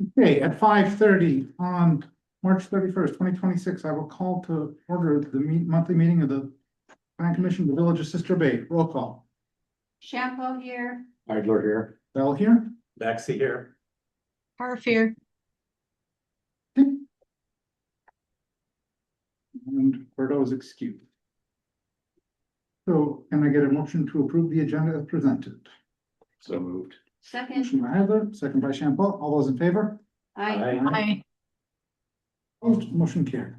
Okay, at 5:30 on March 31st, 2026, I will call to order the monthly meeting of the Plan Commission of the Village of Sister Bay. Roll call. Shampoo here. Idler here. Bell here. Maxi here. Harf here. And Bordeaux is excused. So can I get a motion to approve the agenda as presented? So moved. Second. Motion by Heather, second by Champa. All those in favor? Aye. Opposed, motion carried.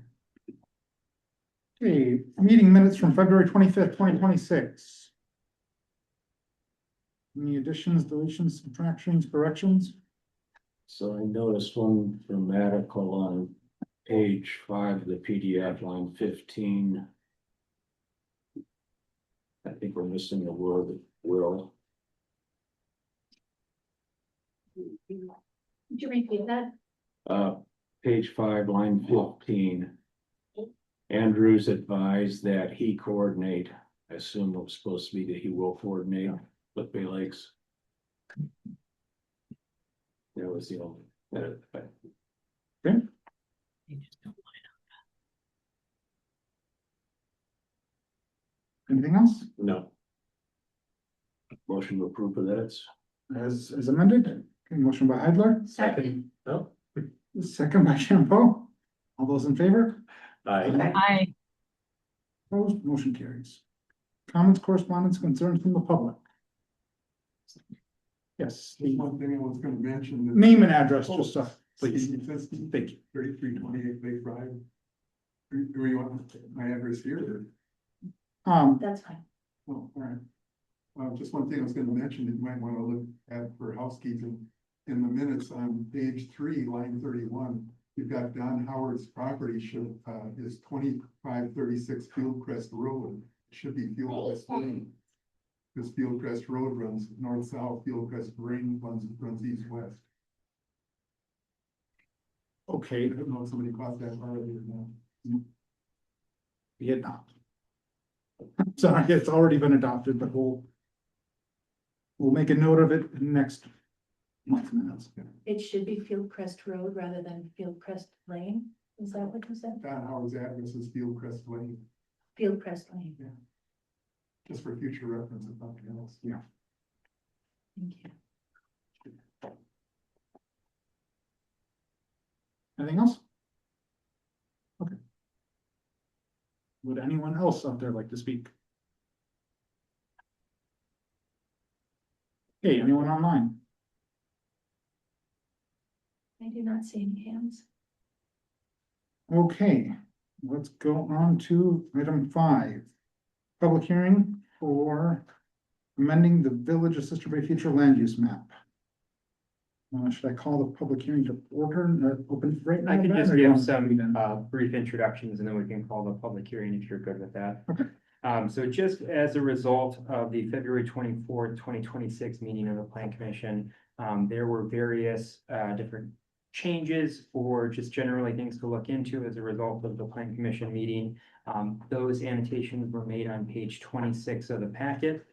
Okay, meeting minutes from February 25th, 2026. Any additions, deletions, subtractions, corrections? So I noticed one grammatical on page 5 of the PDF, line 15. I think we're missing the word will. Could you repeat that? Page 5, line 15. Andrews advised that he coordinate. I assume it was supposed to be that he will coordinate with Bay Lakes. That was the only edit. Okay. Anything else? No. Motion to approve of that. As amended? Okay, motion by Heidler, Second. No. second by Champo. All those in favor? Aye. Opposed, motion carries. Comments, correspondence, concerns from the public? Yes, Just one thing I was gonna mention. that- name and address, just stuff, please. Thank you. 3328 Bay Drive. Do you want my address here? That's fine. Oh, all right. Just one thing I was gonna mention that you might wanna look at for housekeeping. In the minutes on page 3, line 31, you've got Don Howard's property is 2536 Fieldcrest Road. It should be Fieldcrest Lane. Because Fieldcrest Road runs north-south, Fieldcrest Lane runs east-west. Okay, I don't know if somebody caught that already or not. we had not. Sorry, it's already been adopted, but we'll make a note of it in next month's minutes. It should be Fieldcrest Road rather than Fieldcrest Lane. Is that what you said? Don Howard's address is Fieldcrest Lane, Fieldcrest Lane. just for future reference if nothing else. Yeah. Thank you. Anything else? Okay. Would anyone else out there like to speak? Okay, anyone online? I do not see any hands. Okay, let's go on to item 5. Public hearing for amending the Village of Sister Bay future land use map. Should I call the public hearing to order and open right now? I can Ben, just or you give want to read some them? brief introductions and then we can call the public hearing if you're good with that. Okay. So just as a result of the February 24th, 2026 meeting of the Plan Commission, there were various different changes or just generally things to look into as a result of the Plan Commission meeting. Those annotations were made on page 26 of the packet.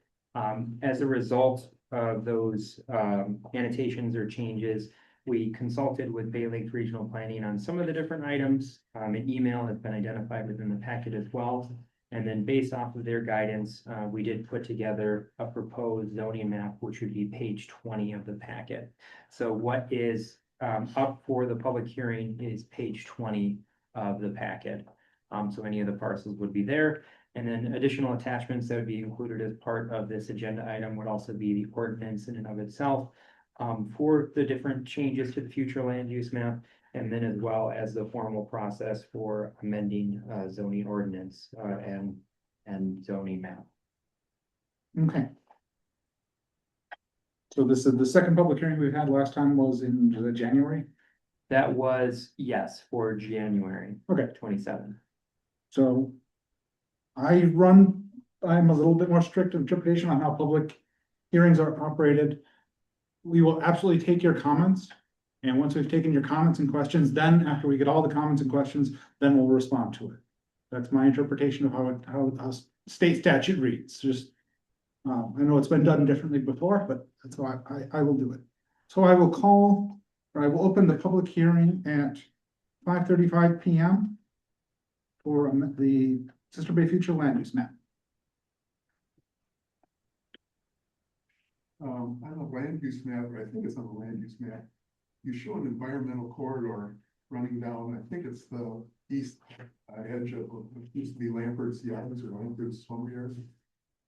As a result of those annotations or changes, we consulted with Bay Lakes Regional Planning on some of the different items. An email has been identified within the packet as well. And then based off of their guidance, we did put together a proposed zoning map, which would be page 20 of the packet. So what is up for the public hearing is page 20 of the packet. So any of the parcels would be there. And then additional attachments that would be included as part of this agenda item would also be the ordinance in and of itself for the different changes to the future land use map, and then as well as the formal process for amending zoning ordinance and zoning map. Okay. So this is the second public hearing we've had. Last time was in January. That was, yes, for January. Okay. 27th. So I'm a little bit more strict interpretation on how public hearings are operated. We will absolutely take your comments. And once we've taken your comments and questions, then after we get all the comments and questions, then we'll respond to it. That's my interpretation of how state statute reads. Just, I know it's been done differently before, but that's why I will do it. So I will call I will open the public hearing at 5:35 PM for the Sister Bay Future Land Use Map. I don't know, land use map, or I think it's on the land use map. You show an environmental corridor running down, I think it's the east edge of what used to be Lambert's Yards or Lambert's Lumberyard.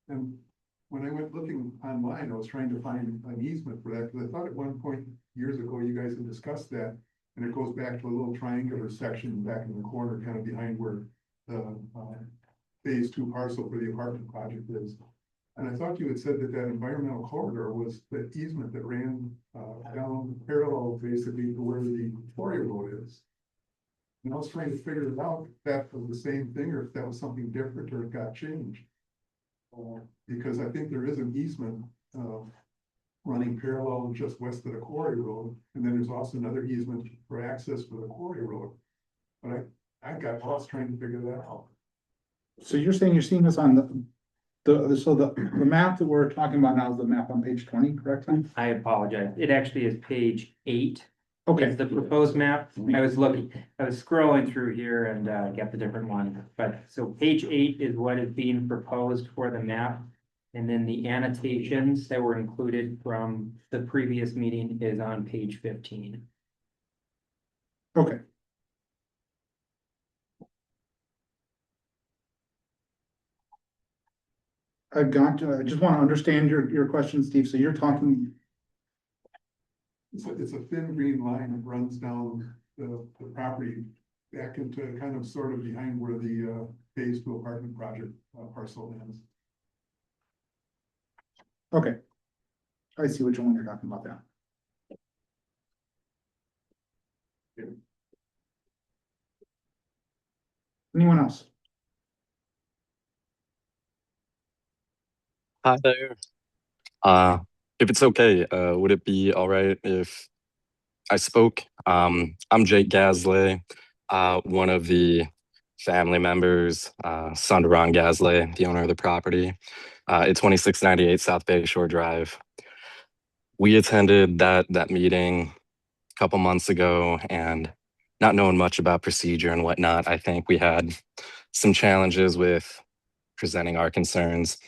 And when I went looking online, I was trying to find an easement for that, because I thought at one point years ago, you guys had discussed that. And it goes back to a little triangular section back in the corner, kind of behind where the phase 2 parcel for the apartment project is. And I thought you had said that that environmental corridor was the easement that ran down parallel basically to where the quarry road is. And I was trying to figure it out if that was the same thing or if that was something different or it got changed. Because I think there is an easement running parallel just west of the quarry road. And then there's also another easement for access for the quarry road. But I got lost trying to figure that out. So you're saying you're seeing this on the map that we're talking about now is the map on page 20, correct? I apologize. It actually is page 8. Okay, It's the proposed map. I was scrolling through here and got the different one. But so page 8 is what is being proposed for the map. And then the annotations that were included from the previous meeting is on page 15. okay. I just want to understand your question, Steve. So you're talking, It's a thin green line that runs down the property back into kind of sort of behind where the phase 2 apartment project parcel ends. okay. I see which one you're talking about there. Anyone else? Hi there. If it's okay, would it be all right if I spoke? I'm Jake Gasley, one of the family members, son to Ron Gasley, the owner of the property, at 2698 South Bay Shore Drive. We attended that meeting a couple months ago, and not knowing much about procedure and whatnot, I think we had some challenges with presenting our concerns.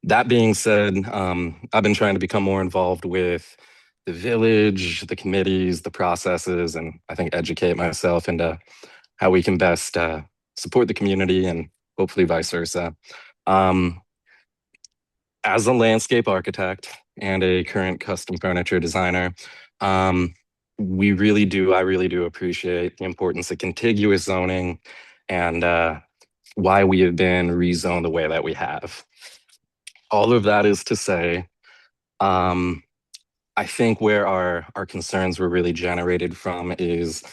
That being said, I've been trying to become more involved with the village, the committees, the processes, and I think educate myself into how we can best support the community and hopefully vice versa. As a landscape architect and a current custom furniture designer, I really do appreciate the importance of contiguous zoning and why we have been rezoned the way that we have. All of that is to say, I think where our concerns were really generated from is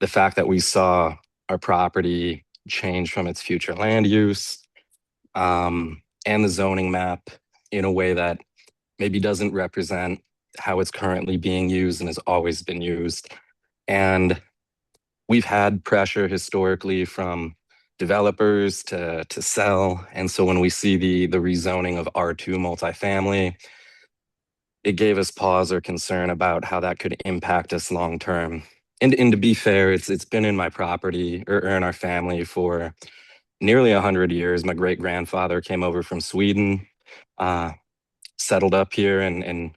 the fact that we saw our property change from its future land use and the zoning map in a way that maybe doesn't represent how it's currently being used and has always been used. And we've had pressure historically from developers to sell. And so when we see the rezoning of R2 multifamily, it gave us pause or concern about how that could impact us long term. And to be fair, it's been in my property or in our family for nearly 100 years. My great grandfather came over from Sweden, settled up here and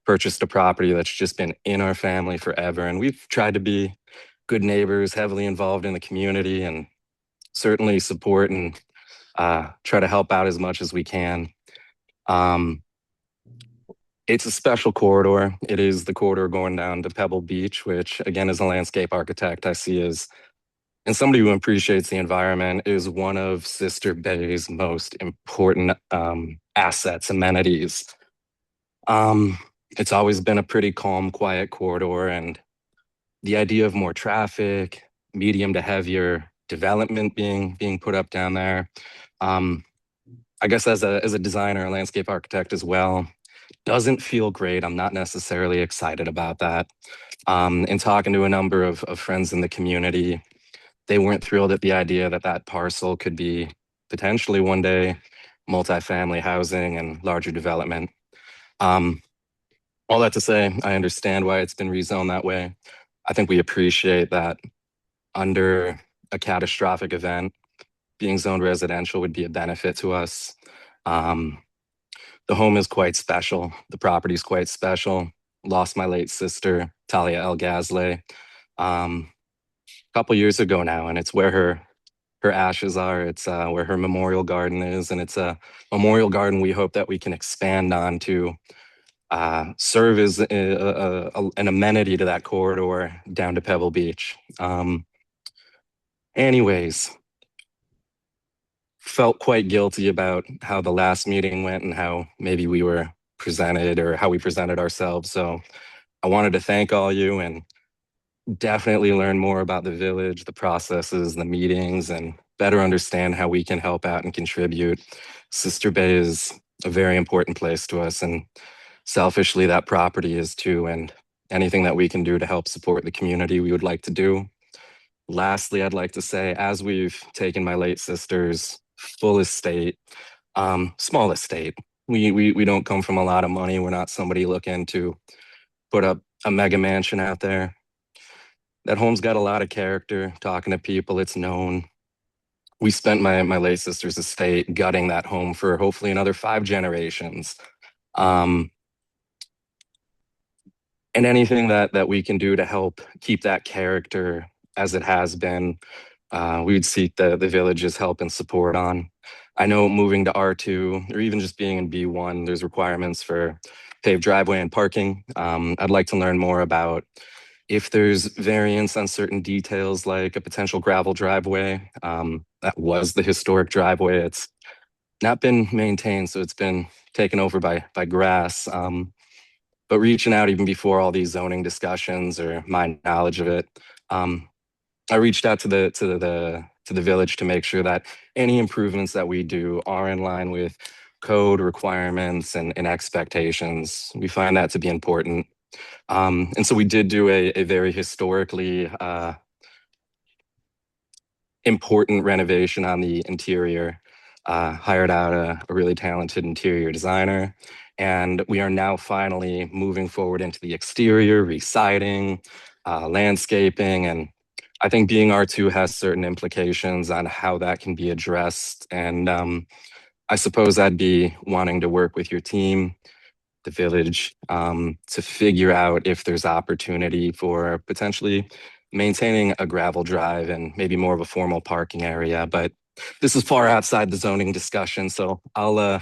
purchased a property that's just been in our family forever. And we've tried to be good neighbors, heavily involved in the community, and certainly support and try to help out as much as we can. It's a special corridor. It is the corridor going down to Pebble Beach, which again, as a landscape architect, I see as, and somebody who appreciates the environment, is one of Sister Bay's most important assets, amenities. It's always been a pretty calm, quiet corridor, and the idea of more traffic, medium to heavier development being put up down there. I guess as a designer, a landscape architect as well, doesn't feel great. I'm not necessarily excited about that. In talking to a number of friends in the community, they weren't thrilled at the idea that that parcel could be potentially one day multifamily housing and larger development. All that to say, I understand why it's been rezoned that way. I think we appreciate that under a catastrophic event, being zoned residential would be a benefit to us. Um, the home is quite special. The property is quite special. Lost my late sister, Talia El Gazle, a couple years ago now, and it's where her ashes are. It's where her memorial garden is, and it's a memorial garden we hope that we can expand on to serve as an amenity to that corridor down to Pebble Beach. Anyways, felt quite guilty about how the last meeting went and how maybe we were presented or how we presented ourselves. So I wanted to thank all you and definitely learn more about the village, the processes, the meetings, and better understand how we can help out and contribute. Sister Bay is a very important place to us, and selfishly, that property is too. And anything that we can do to help support the community, we would like to do. Lastly, I'd like to say, as we've taken my late sister's full estate, small estate, we don't come from a lot of money. We're not somebody looking to put up a mega mansion out there. That home's got a lot of character, talking to people, it's known. We spent my late sister's estate gutting that home for hopefully another 5 generations. Um, and anything that we can do to help keep that character as it has been, we would seek the village's help and support on. I know moving to R2 or even just being in B1, there's requirements for paved driveway and parking. I'd like to learn more about if there's variance on certain details, like a potential gravel driveway. That was the historic driveway. It's not been maintained, so it's been taken over by grass. But reaching out even before all these zoning discussions or my knowledge of it, I reached out to the village to make sure that any improvements that we do are in line with code requirements and expectations. We find that to be important. And so we did do a very historically important renovation on the interior, hired out a really talented interior designer. And we are now finally moving forward into the exterior, residing, landscaping. And I think being R2 has certain implications on how that can be addressed. And I suppose I'd be wanting to work with your team, the village, to figure out if there's opportunity for potentially maintaining a gravel drive and maybe more of a formal parking area. But this is far outside the zoning discussion, so I'll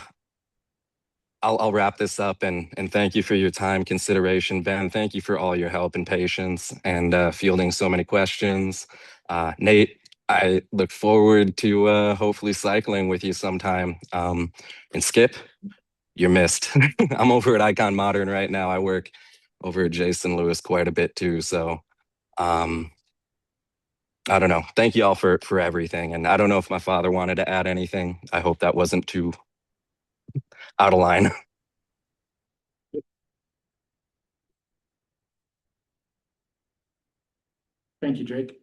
wrap this up and thank you for your time, consideration, Ben. Thank you for all your help and patience and fielding so many questions. Nate, I look forward to hopefully cycling with you sometime. And Skip, you're missed. I'm over at Icon Modern right now. I work over at Jason Lewis quite a bit too. So um, I don't know. Thank you all for everything. And I don't know if my father wanted to add anything. I hope that wasn't too out of line. Thank you, Jake.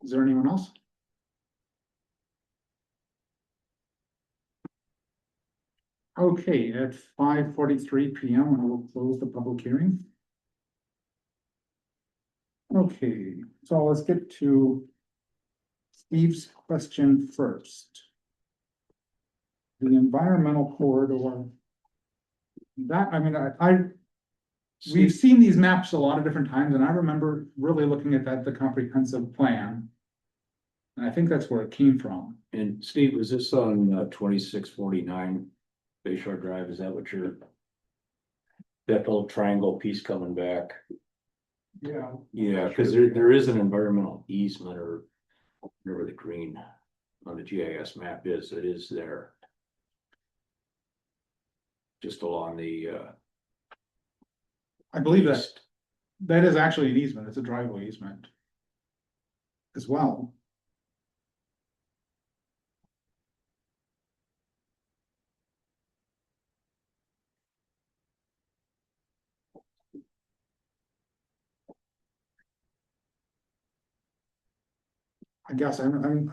Is there anyone else? Okay, at 5:43 PM, I will close the public hearing. Okay, so let's get to Steve's question first. The environmental corridor. That, I mean, we've seen these maps a lot of different times, and I remember really looking at that, the comprehensive plan. And I think that's where it came from. And Steve, was this on 2649 Bayshore Drive? Is that what you're? That little triangle piece coming back? Yeah. Yeah, because there is an environmental easement or whatever the green on the GIS map is, it is there. Just along the I believe that is actually an easement. It's a driveway easement as well. I guess I'm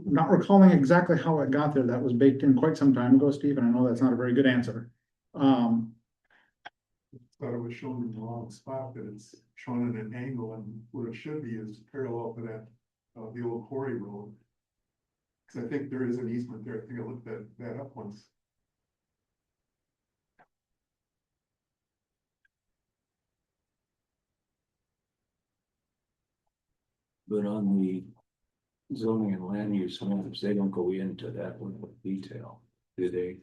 not recalling exactly how it got there. That was baked in quite some time ago, Steve, and I know that's not a very good answer. Thought it was shown in the wrong spot, that it's shown at an angle, and what it should be is parallel to that, the old quarry road. Cause I think there is an easement there. I think I looked that up once. But on the zoning and land use maps, they don't go into that one with detail, do they?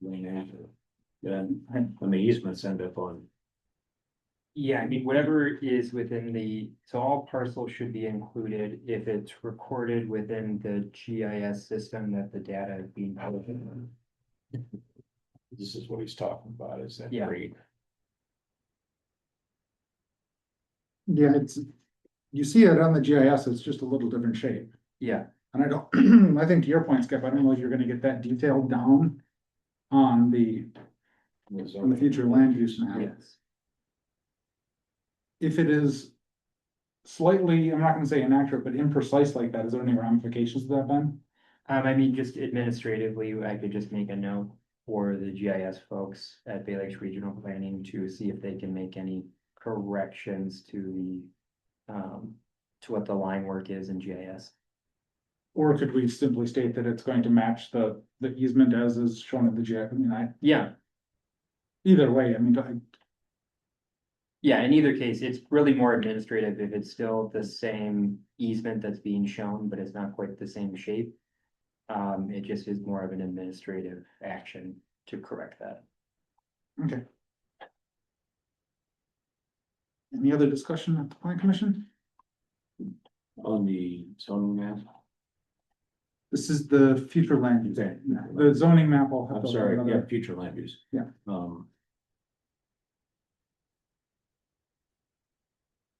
Then, and the easements end up on, Yeah, I mean, whatever is within so all parcels should be included if it's recorded within the GIS system that the data is being held in. this is what he's talking about, is that Yeah. grade. Yeah, you see it on the GIS, it's just a little different shape. Yeah, And I don't, I think to your point, Skip, I don't know if you're gonna get that detailed down on the future land use map. yes. If it is slightly, I'm not gonna say inaccurate, but imprecise like that, is there any ramifications to that, Ben? I mean, just administratively, I could just make a note for the GIS folks at Bay Lakes Regional Planning to see if they can make any corrections to to what the line work is in GIS. Or could we simply state that it's going to match the easement as is shown in the GIS? I mean, Yeah, either way, I mean, yeah, in either case, it's really more administrative if it's still the same easement that's being shown, but it's not quite the same shape. It just is more of an administrative action to correct that. okay. Any other discussion at the plan commission? On the zoning map, This is the future land use. Okay. The zoning map. I'll have I'm to- sorry, another- yeah, future land use. Yeah.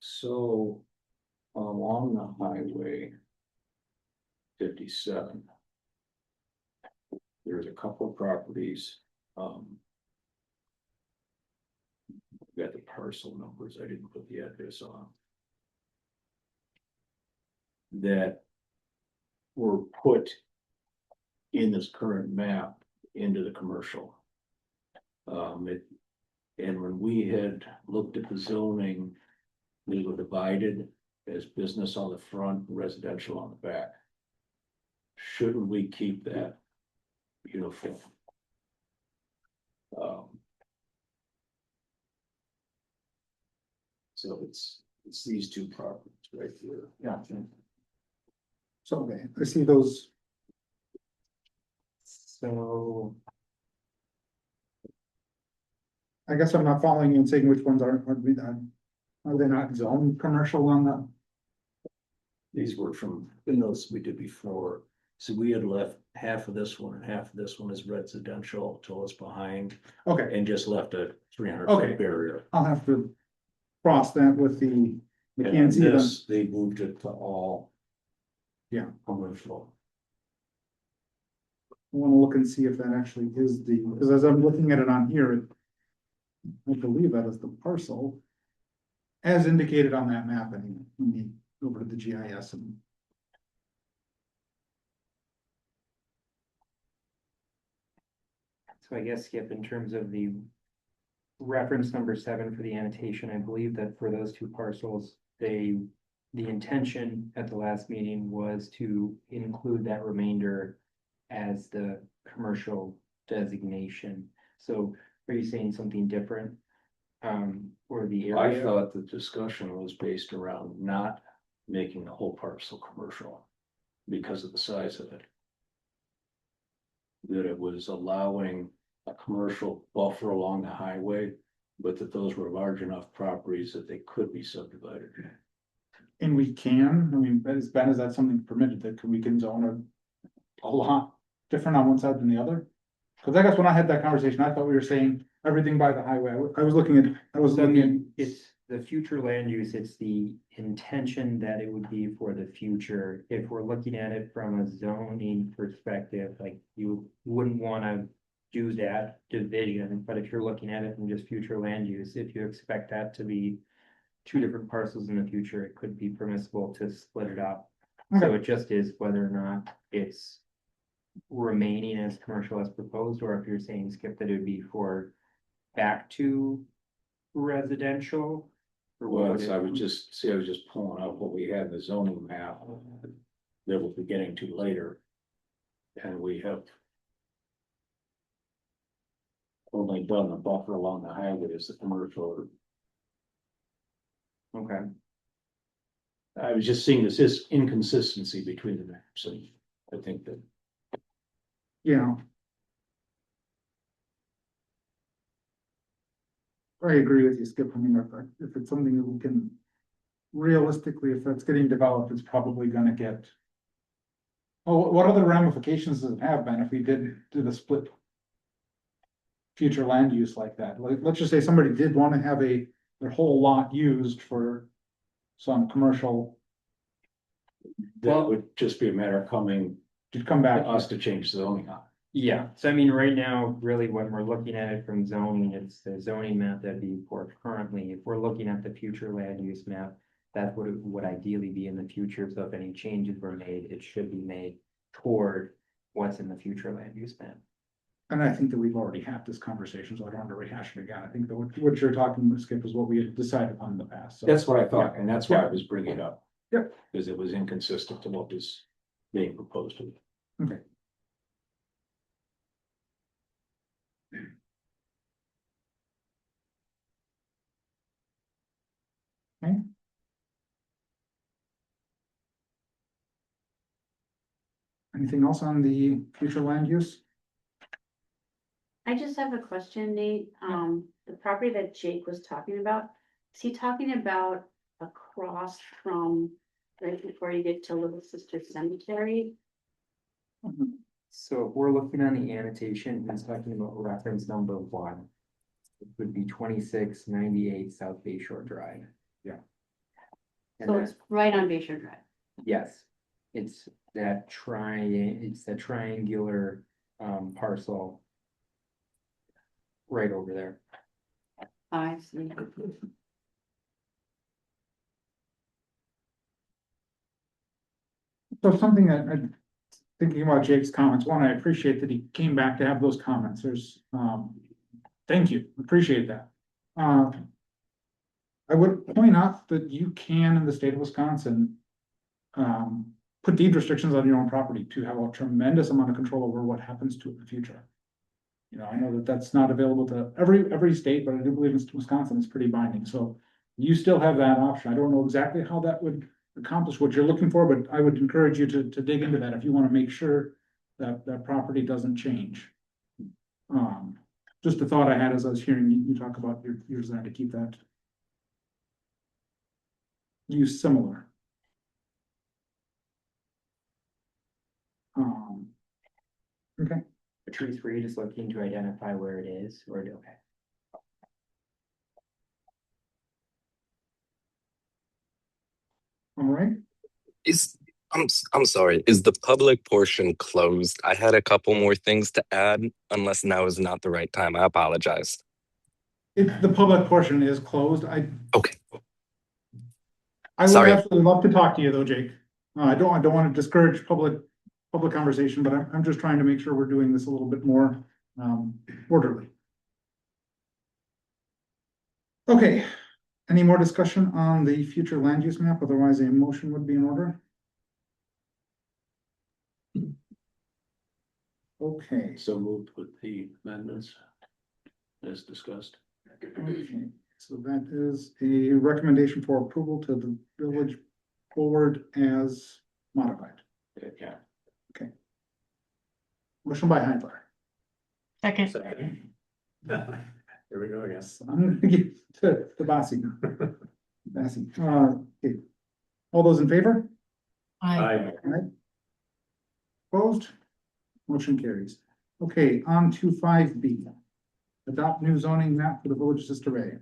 So along the highway 57. There's a couple of properties, got the parcel numbers, I didn't put the address on. That were put in this current map into the commercial. And when we had looked at the zoning, they were divided as business on the front, residential on the back. Shouldn't we keep that uniform? So it's these two properties right here. Yeah. So, okay, I see those. So, I guess I'm not following you and saying which ones are they not zone commercial on the? These were from the notes we did before. So we had left half of this one and half of this one is residential till it's behind Okay, and just left a 300 Okay. foot barrier. I'll have to cross that with the, we And can't see them. this, they moved it to all. Yeah. Commercial. I wanna look and see if that actually is the, because as I'm looking at it on here, I believe that is the parcel. As indicated on that map, anyway, let me over to the GIS and. so I guess, Skip, in terms of the reference number 7 for the annotation, I believe that for those two parcels, the intention at the last meeting was to include that remainder as the commercial designation. So are you saying something different? Or the I area? thought the discussion was based around not making the whole parcel commercial because of the size of it. That it was allowing a commercial buffer along the highway, but that those were large enough properties that they could be subdivided. And we can, I mean, as Ben, is that something permitted that we can zone a lot different on one side than the other? Cause I guess when I had that conversation, I thought we were saying everything by the highway. I was looking at, It's the future land use, it's the intention that it would be for the future. If we're looking at it from a zoning perspective, like you wouldn't wanna do that division, but if you're looking at it from just future land use, if you expect that to be two different parcels in the future, it could be permissible to split it up. So Okay. it just is whether or not it's remaining as commercial as proposed, or if you're saying, Skip, that it would be for back to residential? Or what Well, would so I it- was just pulling up what we had in the zoning map that we'll be getting to later. And we have only done the buffer along the highway as the commercial. Okay, I was just seeing this inconsistency between the maps, and I think that Yeah. I agree with you, Skip. I mean, if it's something that we can realistically, if that's getting developed, it's probably gonna get. Oh, what other ramifications does it have, Ben, if we did do the split? Future land use like that, like, let's just say somebody did wanna have their whole lot used for some commercial, that would just be a matter of coming to come to back. us to change zoning on. yeah, so I mean, right now, really, when we're looking at it from zoning, it's the zoning map that'd be for currently. If we're looking at the future land use map, that would ideally be in the future, so if any changes were made, it should be made toward what's in the future land use map. And I think that we've already had this conversation, so I don't want to rehash it again. I think that what you're talking about, Skip, is what we had decided upon in the past, so. That's what I thought, and that's why I Yeah. was bringing it up. Yep. Because it was inconsistent to what was being proposed. Okay. Okay. Anything else on the future land use? I just have a question, Nate. The property that Jake was talking about, is he talking about across from right before you get to Little Sister Cemetery? So if we're looking on the annotation, it's talking about reference number 1. It would be 2698 South Bay Shore Drive. Yeah. And So that, it's right on Bayshore Drive. yes, it's that triangular parcel right over there. I see. So something that I'm thinking about Jake's comments, one, I appreciate that he came back to have those comments. Thank you, appreciate that. I would point out that you can, in the state of Wisconsin, put deed restrictions on your own property to have a tremendous amount of control over what happens to it in the future. You know, I know that that's not available to every state, but I do believe in Wisconsin, it's pretty binding, so you still have that option. I don't know exactly how that would accomplish what you're looking for, but I would encourage you to dig into that if you want to make sure that that property doesn't change. Just a thought I had as I was hearing you talk about your desire to keep that use similar. Okay, Patrice, were you just looking to identify where it is, or okay? all right. I'm sorry, is the public portion closed? I had a couple more things to add, unless now is not the right time. I apologize. The public portion is closed. Okay, I would Sorry. absolutely love to talk to you though, Jake. I don't want to discourage public conversation, but I'm just trying to make sure we're doing this a little bit more orderly. Okay, any more discussion on the future land use map? Otherwise, a motion would be in order. Okay, So moved with the amendments as discussed. okay, so that is a recommendation for approval to the village board as modified. Yeah. Motion by Heidler. Second. Here we go, I guess. So I'm gonna give to Bassi. Bassi, okay. All those in favor? Aye. Opposed? Motion carries. Okay, on to 5B. Adopt new zoning map for the village of Sister Ray.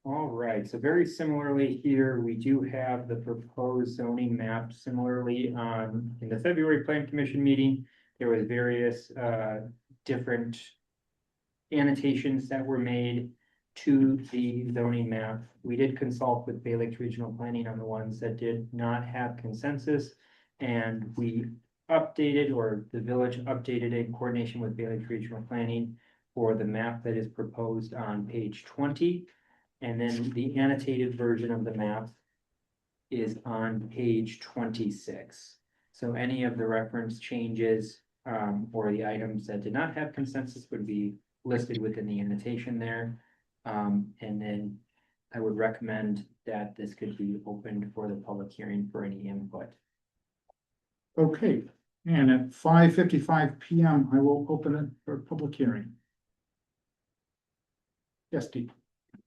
All right, so very similarly here, we do have the proposed zoning map similarly in the February Plan Commission meeting. There was various different annotations that were made to the zoning map. We did consult with Bay Lakes Regional Planning on the ones that did not have consensus. And we updated, or the village updated in coordination with Bay Lakes Regional Planning for the map that is proposed on page 20. And then the annotated version of the map is on page 26. So any of the reference changes or the items that did not have consensus would be listed within the annotation there. And then I would recommend that this could be opened for the public hearing for any input. Okay, and at 5:55 PM, I will open it for public hearing. Yes, Steve.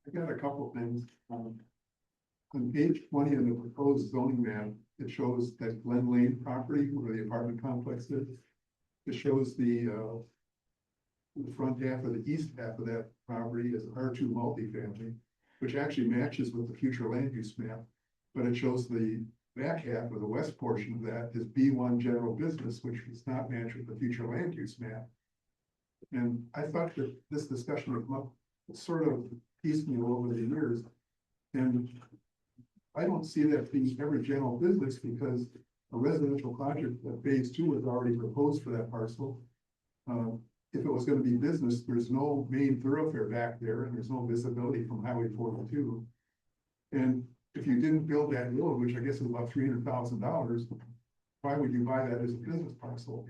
I got a couple things. On page 20 of the proposed zoning map, it shows that Glen Lane property where the apartment complex is. It shows the front half or the east half of that property is R2 multifamily, which actually matches with the future land use map. But it shows the back half or the west portion of that is B1 general business, which does not match with the future land use map. And I thought that this discussion would come up sort of piecemeal over the years. And I don't see that being every general business because a residential project, phase 2 was already proposed for that parcel. If it was gonna be business, there's no main thoroughfare back there and there's no visibility from Highway 42. And if you didn't build that road, which I guess is about $300,000, why would you buy that as a business parcel?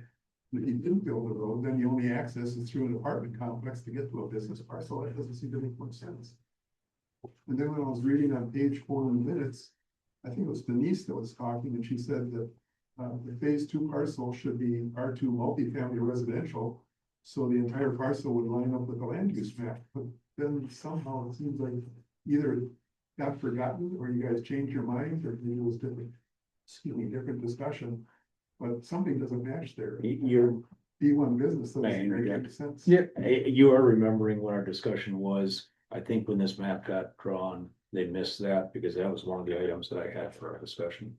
And if you didn't build the road, then the only access is through an apartment complex to get to a business parcel. That doesn't seem to make much sense. And then when I was reading on page 4 in the minutes, I think it was Denise that was talking, and she said that the phase 2 parcel should be R2 multifamily residential. So the entire parcel would line up with the land use map, but then somehow it seems like either it got forgotten or you guys changed your mind, or maybe it was different discussion. But something doesn't match there. You're, B1 business May I doesn't make interject? any sense. Yeah, you are remembering what our discussion was. I think when this map got drawn, they missed that because that was one of the items that I had for our discussion.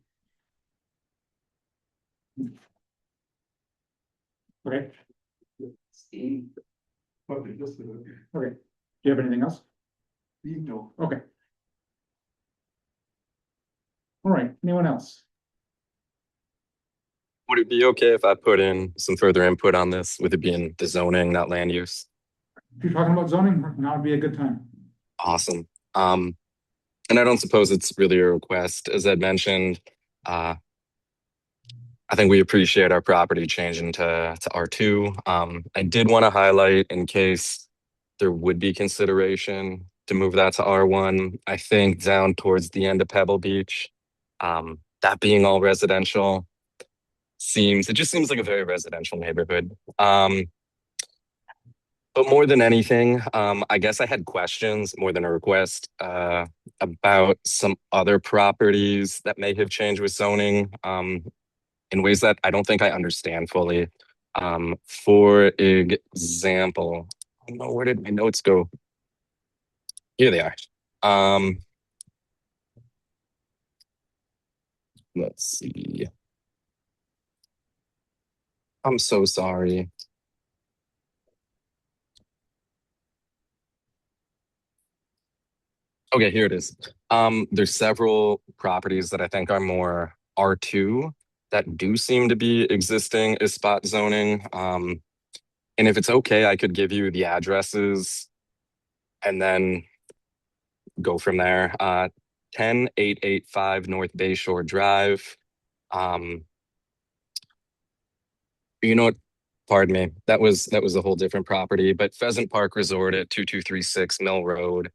okay, But they just, okay. Do you have anything else? no. Okay. All right, anyone else? Would it be okay if I put in some further input on this, with it being the zoning, not land use? If you're talking about zoning, now would be a good time. Awesome. And I don't suppose it's really a request, as Ed mentioned. I think we appreciate our property changing to R2. I did want to highlight, in case there would be consideration to move that to R1, I think down towards the end of Pebble Beach, that being all residential, it just seems like a very residential neighborhood. But more than anything, I guess I had questions more than a request about some other properties that may have changed with zoning in ways that I don't think I understand fully. For example, I don't know, where did my notes go? Here they are. Let's see. I'm so sorry. Okay, here it is. There's several properties that I think are more R2 that do seem to be existing as spot zoning. And if it's okay, I could give you the addresses and then go from there. 10885 North Bayshore Drive. You know what? Pardon me. That was a whole different property, but Pheasant Park Resort at 2236 Mill Road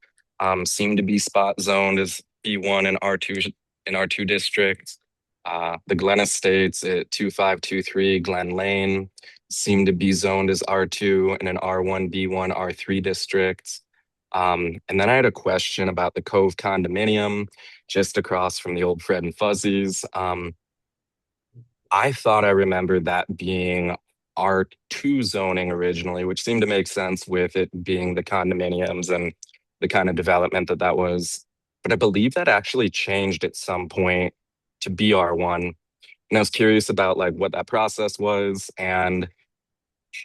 seemed to be spot zoned as B1 and R2 districts. The Glen Estates at 2523 Glen Lane seemed to be zoned as R2 and an R1, B1, R3 districts. And then I had a question about the Cove condominium just across from the old Fred and Fuzzies. I thought I remembered that being R2 zoning originally, which seemed to make sense with it being the condominiums and the kind of development that was. But I believe that actually changed at some point to be R1. And I was curious about like what that process was and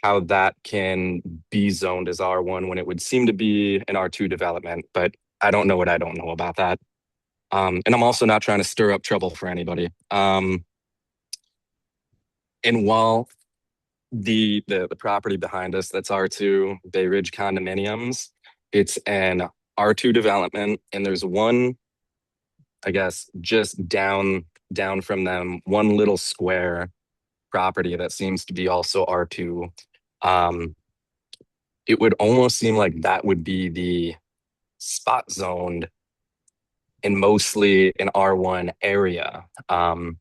how that can be zoned as R1 when it would seem to be an R2 development, but I don't know what I don't know about that. And I'm also not trying to stir up trouble for anybody. And while the property behind us, that's R2 Bay Ridge condominiums, it's an R2 development, and there's one, I guess, just down from them, one little square property that seems to be also R2. Um, it would almost seem like that would be the spot zoned in mostly an R1 area. But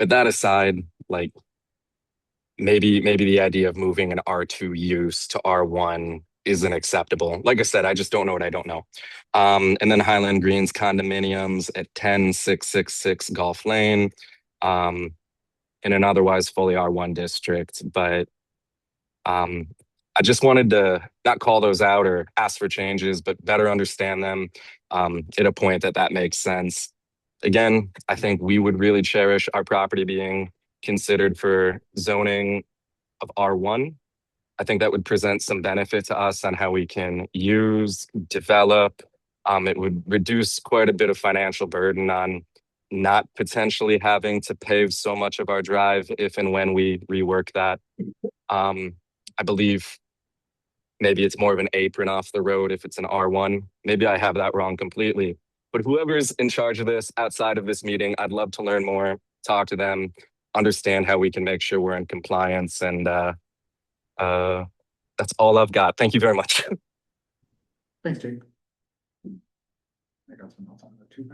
that aside, like maybe the idea of moving an R2 use to R1 isn't acceptable. Like I said, I just don't know what I don't know. And then Highland Greens condominiums at 10666 Golf Lane, in an otherwise fully R1 district. But I just wanted to not call those out or ask for changes, but better understand them at a point that makes sense. Again, I think we would really cherish our property being considered for zoning of R1. I think that would present some benefit to us on how we can use, develop. It would reduce quite a bit of financial burden on not potentially having to pave so much of our drive if and when we rework that. I believe maybe it's more of an apron off the road if it's an R1. Maybe I have that wrong completely. But whoever's in charge of this outside of this meeting, I'd love to learn more, talk to them, understand how we can make sure we're in compliance. And that's all I've got. Thank you very much. Thanks, Jake. I got some notes on the two.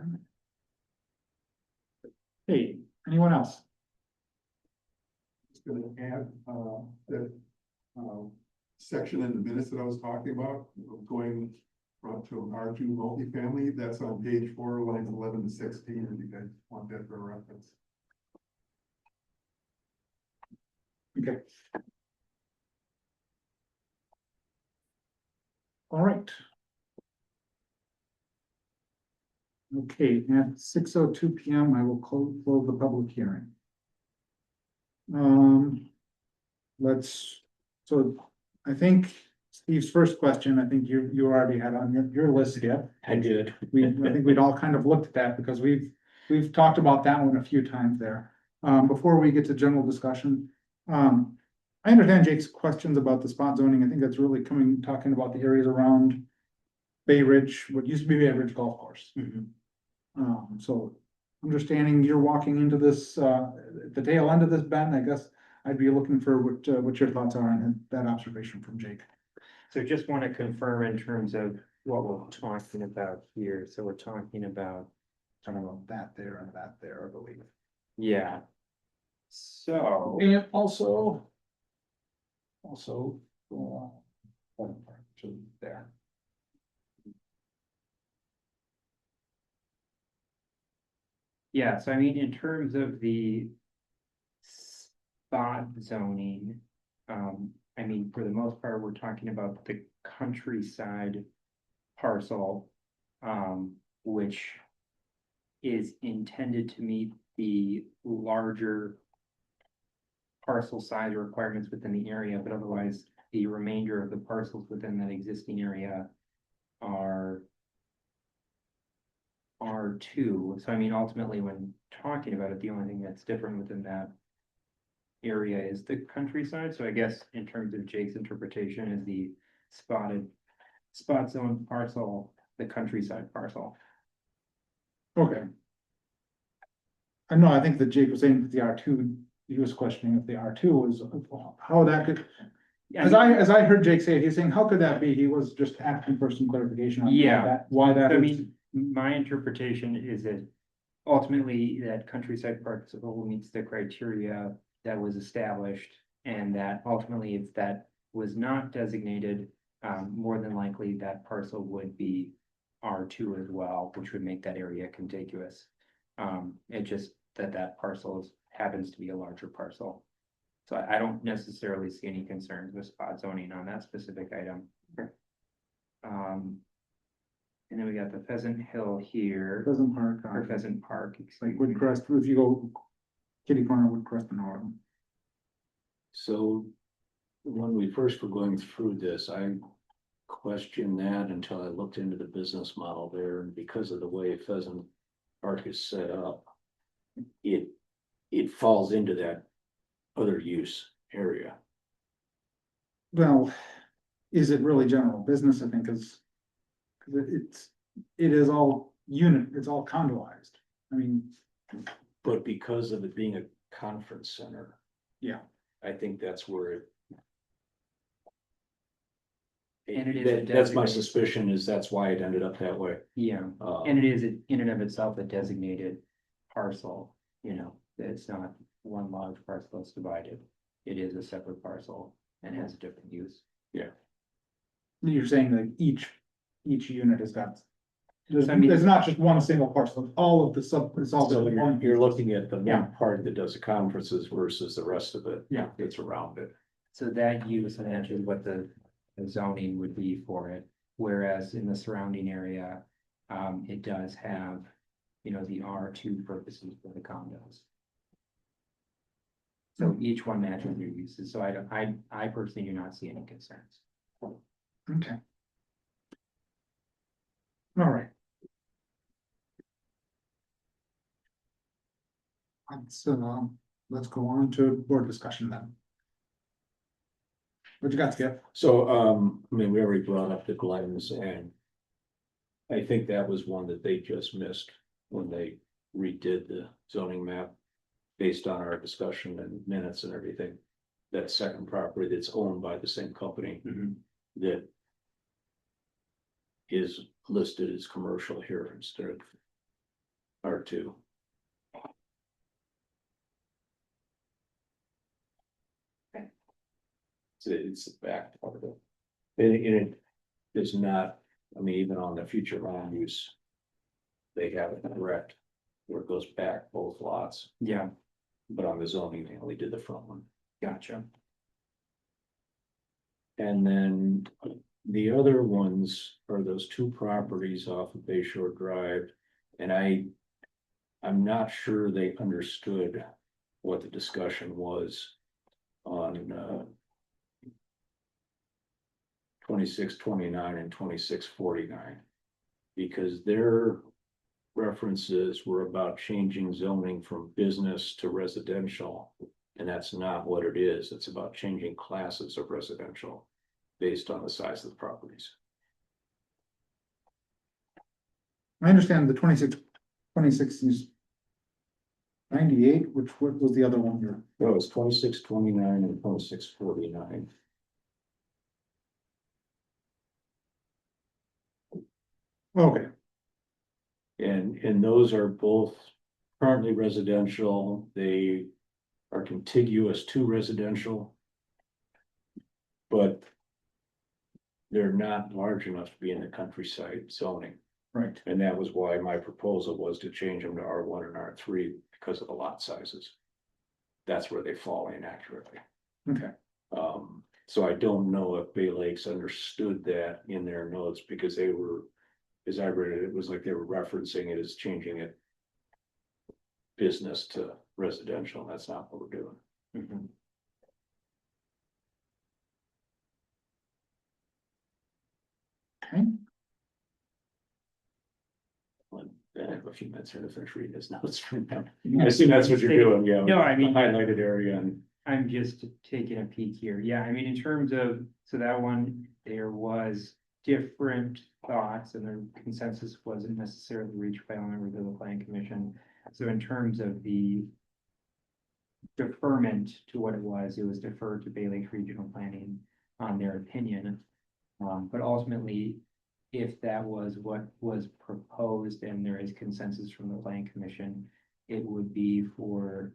Hey, anyone else? Just gonna add, that, section in the minutes that I was talking about, going up to R2 multifamily, that's on page 4, lines 11 to 16, if you guys want that for reference. Okay. All right. Okay, at 6:02 PM, I will close the public hearing. So I think Steve's first question, I think you already had on your list yet. I did. I think we'd all kind of looked at that because we've talked about that one a few times there. Before we get to general discussion, I understand Jake's questions about the spot zoning. I think that's really talking about the areas around Bay Ridge, what used to be Bay Ridge Golf Course. So understanding you're walking into this, the tail end of this, Ben, I guess I'd be looking for what your thoughts are on that observation from Jake. So just want to confirm in terms of what we're talking about here. So we're talking about, Talking about that there and that there, I believe. yeah. So, And also to there. yeah, so I mean, in terms of the spot zoning, I mean, for the most part, we're talking about the countryside parcel, which is intended to meet the larger parcel size requirements within the area, but otherwise the remainder of the parcels within that existing area are R2. So I mean, ultimately, when talking about it, the only thing that's different within that area is the countryside. So I guess in terms of Jake's interpretation is the spot zone parcel, the countryside parcel. Okay. I know, I think that Jake was saying that the R2, he was questioning if the R2 was, how that could. As I heard Jake say it, he's saying, how could that be? He was just asking for some clarification on Yeah. why that I is. mean, my interpretation is that ultimately that countryside parcel meets the criteria that was established, and that ultimately if that was not designated, more than likely that parcel would be R2 as well, which would make that area contiguous. It just that parcel happens to be a larger parcel. So I don't necessarily see any concerns with spot zoning on that specific item. And then we got the Pheasant Hill here, Pheasant Park, or Pheasant Park. like Woodcrest, if you go kitty corner, Woodcrest and Autumn. So when we first were going through this, I questioned that until I looked into the business model there, and because of the way Pheasant Park is set up, it falls into that other use area. Well, is it really general business, I think is. Cause it is all it's all condoized. I mean, But because of it being a conference center, yeah, I think that's where it. And it is a That's my designated- suspicion, is that's why it ended up that way. Yeah, and it is in and of itself a designated parcel, you know, that it's not one large parcel that's divided. It is a separate parcel and has a different use. you're saying that each unit has got. I mean- There's not just one single parcel, all of the it's all. So one. you're looking at the Yeah. one part that does the conferences versus the rest of it. Yeah. That's around it. So that use matches what the zoning would be for it, whereas in the surrounding area, it does have, you know, the R2 purposes for the condos. So each one matches your uses, so I personally do not see any concerns. Okay. All right. Let's go on to board discussion then. What you got, Skip? So, I mean, we already brought up the Glens, and I think that was one that they just missed when they redid the zoning map based on our discussion and minutes and everything. That second property that's owned by the same company that is listed as commercial here instead of R2. It's the back part of it. And it is not, I mean, even on the future land use. They have it correct, where it goes back both lots, Yeah, but on the zoning, they only did the front one. gotcha. And then the other ones are those two properties off of Bay Shore Drive. And I'm not sure they understood what the discussion was on 2629 and 2649. Because their references were about changing zoning from business to residential. And that's not what it is. It's about changing classes of residential based on the size of the properties. I understand the 26 is 98, what was the other one here? No, it's 2629 and 2649. Okay, And those are both currently residential. They are contiguous to residential. But they're not large enough to be in the countryside zoning. right. And that was why my proposal was to change them to R1 and R3 because of the lot sizes. That's where they fall in accurately. Okay, So I don't know if Bay Lakes understood that in their notes because they were, as I read it, it was like they were referencing it as changing it business to residential. That's not what we're doing. Mhm. okay. I have a few minutes here to finish reading his notes from them. I assume that's what you're doing, yeah. No, I mean- the highlighted area and. I'm just taking a peek here. Yeah, I mean, in terms of, so that one, there was different thoughts and the consensus wasn't necessarily reached by all members of the planning commission. So in terms of the deferment to what it was deferred to Bay Lake Regional Planning on their opinion. But ultimately, if that was what was proposed and there is consensus from the planning commission, it would be for,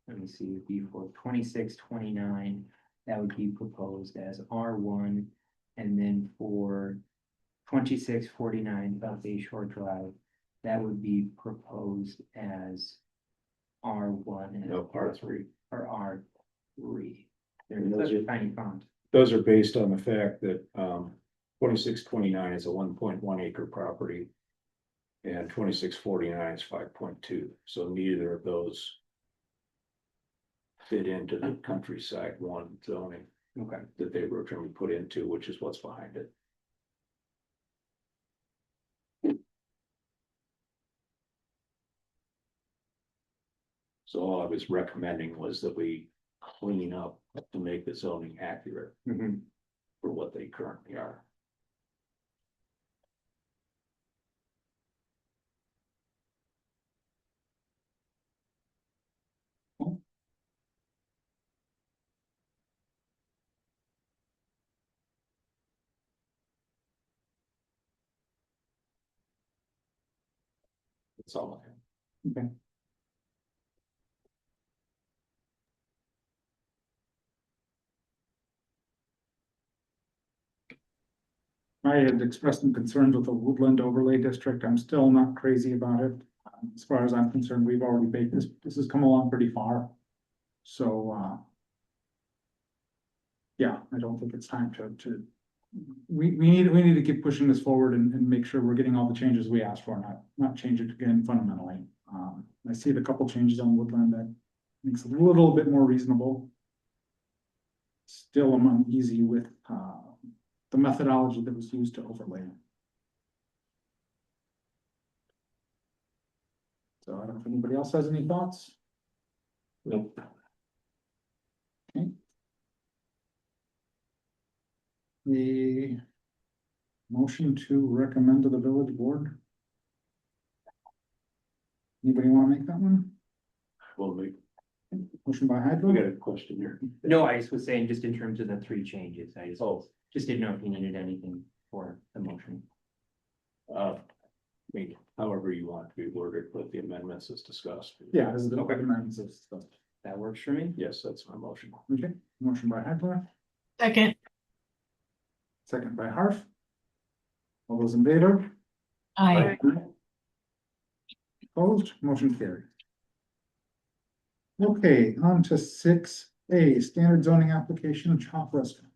let me see, it'd be for 2629, that would be proposed as R1. And then for 2649 South Bay Shore Drive, that would be proposed as R1 and No, R3. or R3. And There's those such a are- tiny font. Those are based on the fact that 2629 is a 1.1 acre property. And 2649 is 5.2, so neither of those. fit into the countryside one zoning Okay. that they were trying to put into, which is what's behind it. So all I was recommending was that we clean up to make the zoning accurate for what they currently are. That's all I have. Okay. I had expressed some concerns with the woodland overlay district. I'm still not crazy about it. As far as I'm concerned, we've already baked this, has come along pretty far. So, yeah, I don't think it's time we need to keep pushing this forward and make sure we're getting all the changes we asked for, not change it again fundamentally. I see the couple changes on woodland that makes it a little bit more reasonable. Still, I'm uneasy with, the methodology that was used to overlay it. So I don't know if anybody else has any thoughts? Nope. Okay. The motion to recommend to the village board. Anybody want to make that one? Well, we Motion by got Hydro, a question here. No, I just was saying, just in terms of the three changes, I Oh. just didn't know if you needed anything for the motion. I mean, however you want to be worded, but the amendments as discussed. yeah, this is the Okay. amendments of stuff. That works for me. Yes, that's my motion. Okay, motion by Hydro, Second. second by Harf. All those in favor? Aye. Opposed, motion carried. Okay, on to 6A, standard zoning application, Chop Restaurant.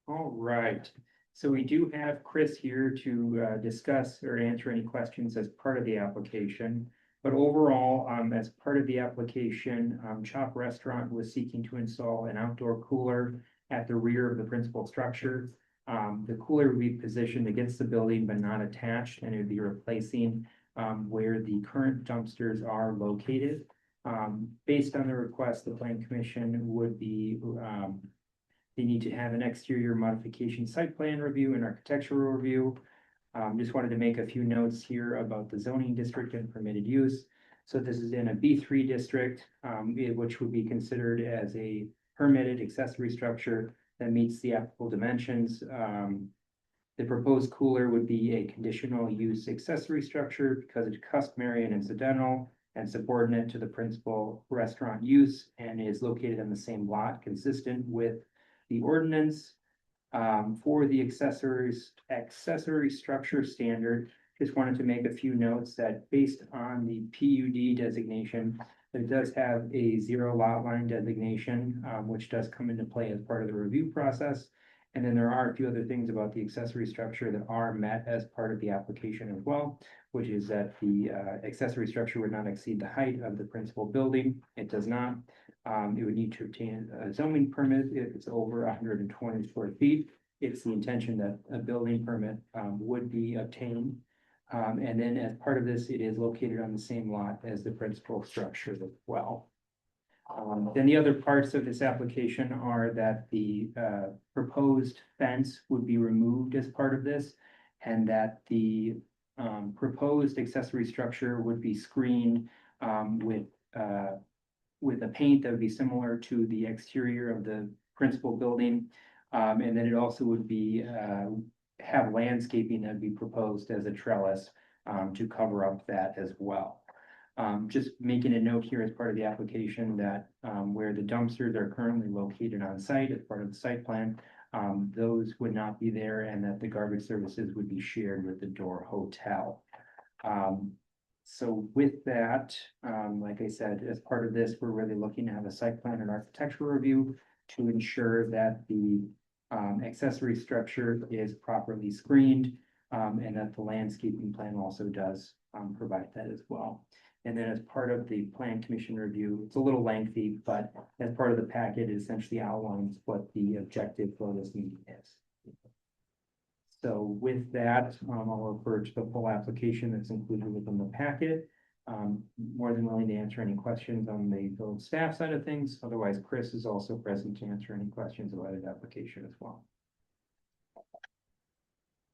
All right, so we do have Chris here to discuss or answer any questions as part of the application. But overall, as part of the application, Chop Restaurant was seeking to install an outdoor cooler at the rear of the principal structure. The cooler would be positioned against the building but not attached, and it would be replacing where the current dumpsters are located. Based on the request, the plan commission would be, they need to have an exterior modification site plan review and architectural review. Just wanted to make a few notes here about the zoning district and permitted use. So this is in a B3 district, which would be considered as a permitted accessory structure that meets the applicable dimensions. The proposed cooler would be a conditional use accessory structure because it's customary and incidental and subordinate to the principal restaurant use and is located on the same lot, consistent with the ordinance. For the accessory structure standard, just wanted to make a few notes that based on the PUD designation, it does have a 0 lot line designation, which does come into play as part of the review process. And then there are a few other things about the accessory structure that are met as part of the application as well, which is that the accessory structure would not exceed the height of the principal building. It does not. It would need to obtain a zoning permit if it's over 120 square feet. It's the intention that a building permit would be obtained. And then as part of this, it is located on the same lot as the principal structure as well. Then the other parts of this application are that the proposed fence would be removed as part of this, and that the proposed accessory structure would be screened with a paint that would be similar to the exterior of the principal building. And then it also would be have landscaping that would be proposed as a trellis to cover up that as well. Just making a note here as part of the application that where the dumpsters are currently located on site as part of the site plan, those would not be there, and that the garbage services would be shared with the Door Hotel. So with that, like I said, as part of this, we're really looking to have a site plan and architectural review to ensure that the accessory structure is properly screened, and that the landscaping plan also does provide that as well. And then as part of the plan commission review, it's a little lengthy, but as part of the packet, it essentially outlines what the objective for this meeting is. So with that, I'll refer to the full application that's included within the packet. More than willing to answer any questions on the village staff side of things. Otherwise, Chris is also present to answer any questions about the application as well.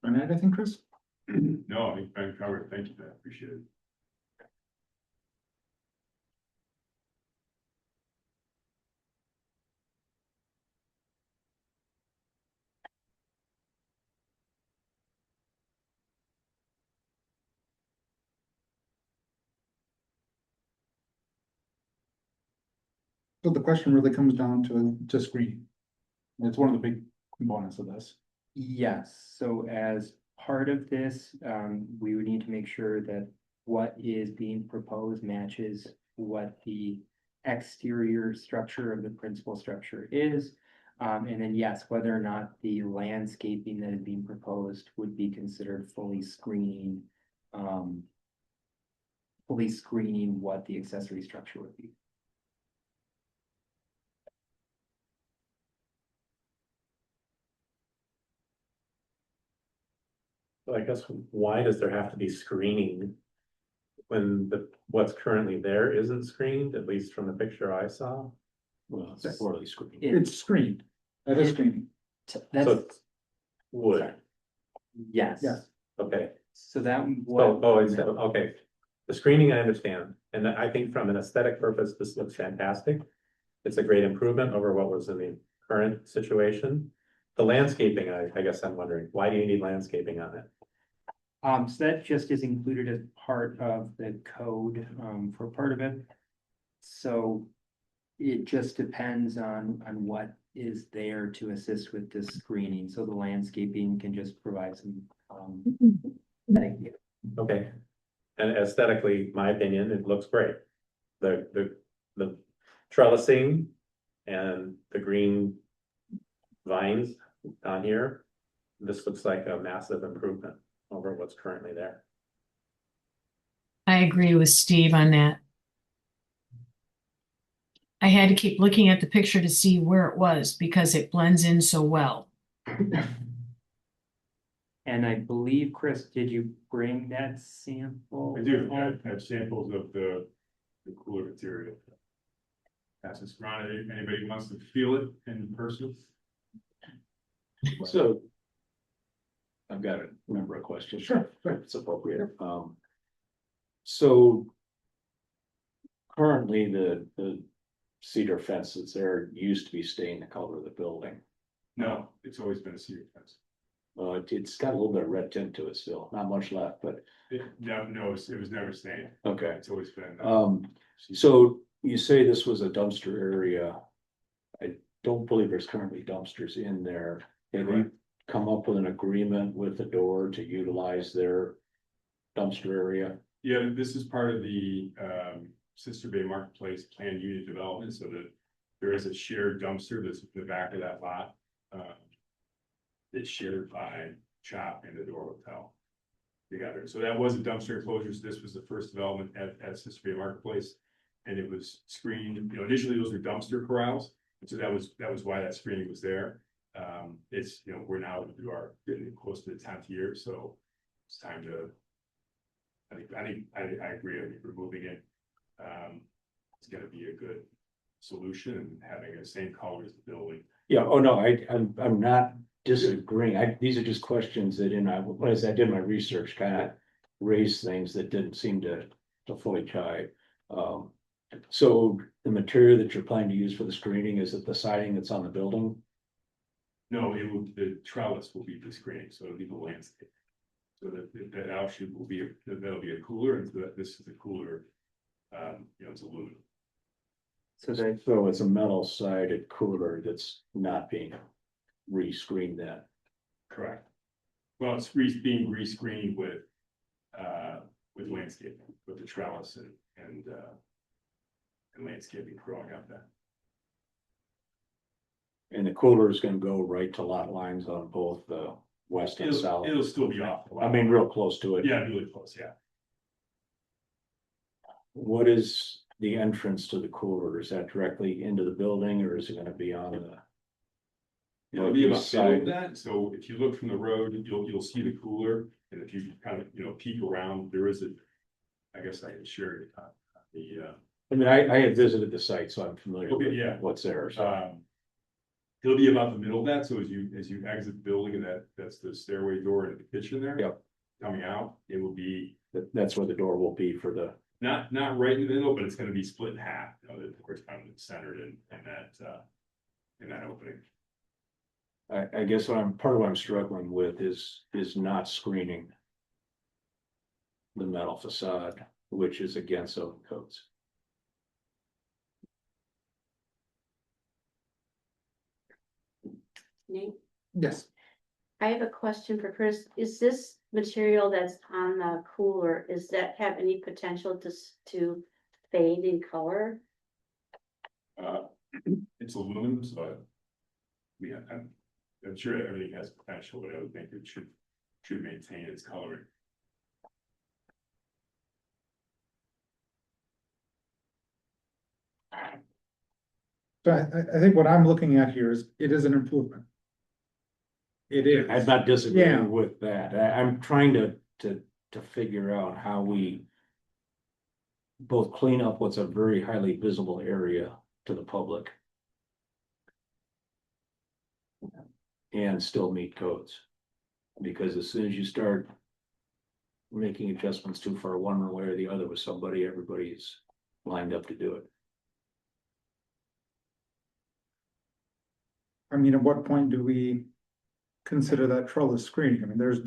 Anything, Chris? No, I think Ben covered. Thank you, Ben. Appreciate it. So the question really comes down to screening. It's one of the big components of this. Yes, so as part of this, we would need to make sure that what is being proposed matches what the exterior structure of the principal structure is. And then yes, whether or not the landscaping that is being proposed would be considered fully screening what the accessory structure would be. I guess why does there have to be screening when what's currently there isn't screened, at least from the picture I saw? Well, it's poorly screened. It's screened. That is screening. So That's, it's wood, yes. Yes. okay. So that Okay. The screening I understand, and I think from an aesthetic purpose, this looks fantastic. It's a great improvement over what was in the current situation. The landscaping, I guess I'm wondering, why do you need landscaping on it? So that just is included as part of the code, for part of it. So it just depends on what is there to assist with this screening. So the landscaping can just provide some, Okay. And aesthetically, my opinion, it looks great. The trellising and the green vines on here, this looks like a massive improvement over what's currently there. I agree with Steve on that. I had to keep looking at the picture to see where it was because it blends in so well. And I believe, Chris, did you bring that sample? I do. I have samples of the cooler material. Pass this around. Anybody who wants to feel it in person? So. I've got a number of questions. Sure. If it's appropriate. So. Currently, the cedar fence that's there used to be staying the color of the building. No, it's always been a cedar fence. It's got a little bit of red tint to it still, not much left, but No, it was never stained. okay. It's always been. So you say this was a dumpster area. I don't believe there's currently dumpsters in there. Have you come up with an agreement with the door to utilize their dumpster area? Yeah, this is part of the Sister Bay Marketplace planned unit development, so that there is a shared dumpster that's in the back of that lot. It's shared by Chop and the Door Hotel together. So that was a dumpster enclosure. So this was the first development at Sister Bay Marketplace. And it was screened, initially those were dumpster corrals. And so that was why that screening was there. It's, we're now getting close to the 10th year. So it's time to, I agree. I think removing it, it's gonna be a good solution and having the same color as the building. Yeah, oh no, I'm not disagreeing. These are just questions that as I did my research, kind of raised things that didn't seem to fully jive. So the material that you're planning to use for the screening, is it the siding that's on the building? No, the trellis will be the screening, so it'll be the landscape. So that actually that'll be a cooler, and so that this is a cooler, it's aluminum. So it's a metal sided cooler that's not being re-screened then. Correct. Well, it's being re-screened with landscaping, with the trellis and landscaping growing up there. And the cooler is gonna go right to lot lines on both the west and south. It'll still be off. I mean, real close to it. Yeah, really close, yeah. What is the entrance to the cooler? Is that directly into the building or is it gonna be on the? It'll be about East middle of side. that, so if you look from the road, you'll see the cooler, and if you kind of, peek around, there is a. I guess I can share it, I mean, I have visited the site, so I'm familiar Okay, with yeah. what's there, so. It'll be about the middle of that, so as you exit the building, and that's the stairway door into the kitchen there. Yep. Coming out, it will be That's where the door will be for the, not right in the middle, but it's gonna be split in half, of course, kind of centered in that opening. I guess part of what I'm struggling with is not screening. The metal facade, which is against zoning codes. Nate, Yes, I have a question for Chris. Is this material that's on the cooler, is that have any potential to fade in color? It's aluminum, so. Yeah, I'm sure everything has potential, but I would think it should maintain its coloring. so I think what I'm looking at here is, it is an improvement. It is. I'm not Yeah. disagreeing with that. I'm trying to figure out how we. Both clean up what's a very highly visible area to the public. And still meet codes. Because as soon as you start. Making adjustments too far one way or the other with somebody, everybody's lined up to do it. I mean, at what point do we consider that trellis screening? I mean, there's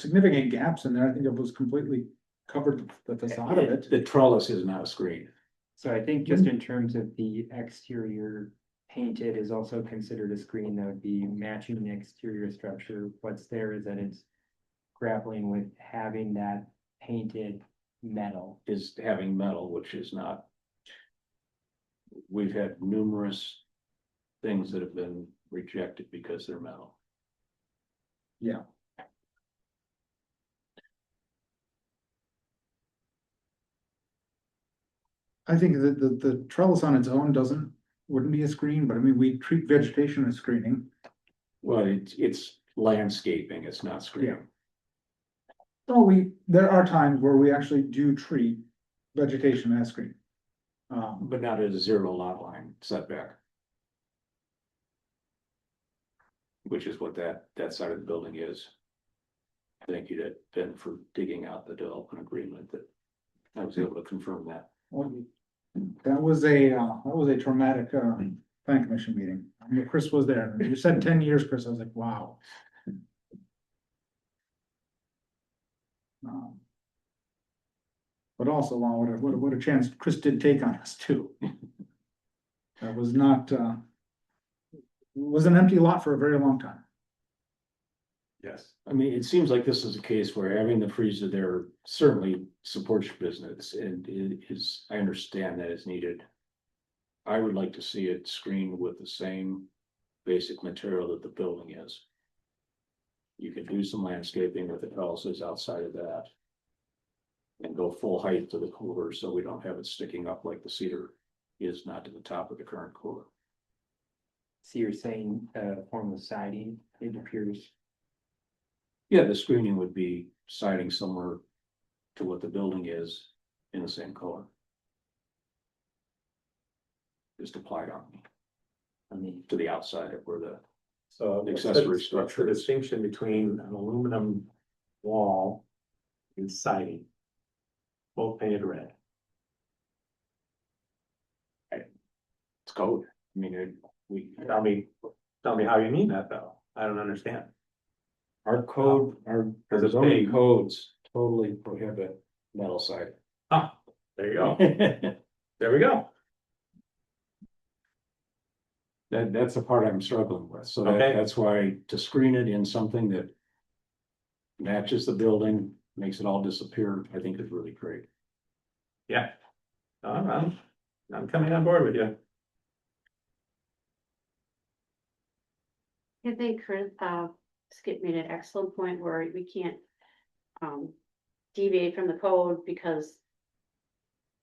significant gaps in there. I think it was completely covered the facade of it. The trellis is not a screen. So I think just in terms of the exterior painted is also considered a screen that would be matching the exterior structure. What's there is that it's grappling with having that painted metal. Is having metal, which is not. We've had numerous things that have been rejected because they're metal. Yeah. I think that the trellis on its own wouldn't be a screen, but I mean, we treat vegetation as screening. Well, it's landscaping, it's not screening. So there are times where we actually do treat vegetation as screening. But not at a zero lot line setback. Which is what that side of the building is. Thank you to Ben for digging out the development agreement that I was able to confirm that. That was a traumatic, plan commission meeting. I mean, Chris was there. You said 10 years, Chris. I was like, wow. But also, wow, what a chance Chris did take on us too. That was not, was an empty lot for a very long time. Yes. I mean, it seems like this is a case where having the freezer there certainly supports your business and it is, I understand that is needed. I would like to see it screened with the same basic material that the building is. You can do some landscaping with the trellises outside of that. And go full height to the cooler so we don't have it sticking up like the cedar is not to the top of the current cooler. So you're saying form of siding, it appears. Yeah, the screening would be siding somewhere to what the building is in the same color. Just applied on, I mean, to the outside of where the, So Accessory what's structure. the distinction between an aluminum wall and siding? Both painted red. it's code. I mean, Tell me how you mean that though. I don't understand. our code, our Does it zoning pay? codes totally prohibit metal siding. Ah, there you go. There we go. That's the part I'm struggling with, so Okay. that's why to screen it in something that. Matches the building, makes it all disappear, I think is really great. Yeah. I'm coming on board with you. I think Chris, Skip made an excellent point where we can't, deviate from the code because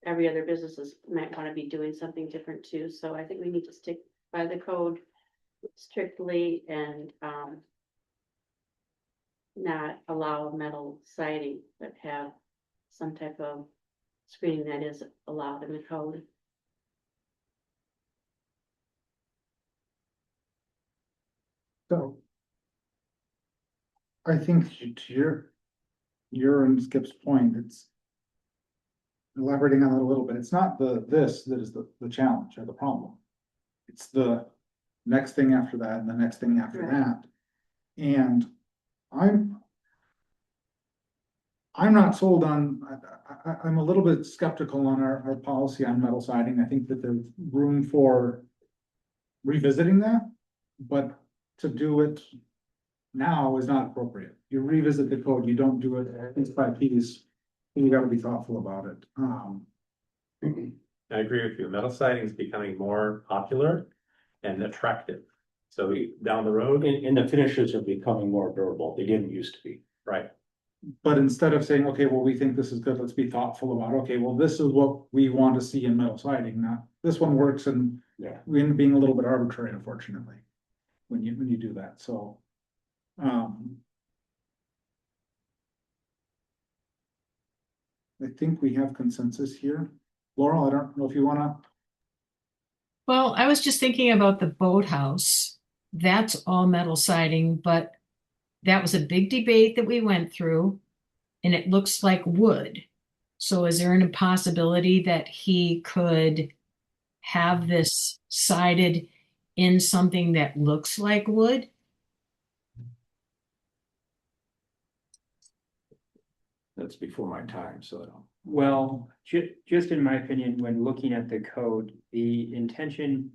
every other businesses might wanna be doing something different too, so I think we need to stick by the code strictly and, not allow metal siding, but have some type of screening that is allowed in the code. So. I think to your and Skip's point, it's. Elaborating on it a little bit, it's not this that is the challenge or the problem. It's the next thing after that and the next thing after Right. that. And I'm not sold on, I'm a little bit skeptical on our policy on metal siding. I think that there's room for revisiting that, but to do it now is not appropriate. You revisit the code, you don't do it piece by piece. You gotta be thoughtful about it. I agree with you. Metal siding is becoming more popular and attractive. So down the road, And the finishes are becoming more durable. They didn't used to be. right, But instead of saying, okay, well, we think this is good, let's be thoughtful about, okay, well, this is what we want to see in metal siding, not this one works, and Yeah. we end up being a little bit arbitrary, unfortunately. When you do that, so. I think we have consensus here. Laurel, I don't know if you wanna, Well, I was just thinking about the boathouse. That's all metal siding, but that was a big debate that we went through, and it looks like wood. So is there any possibility that he could have this sided in something that looks like wood? That's before my time, so I don't. Well, just in my opinion, when looking at the code, the intention.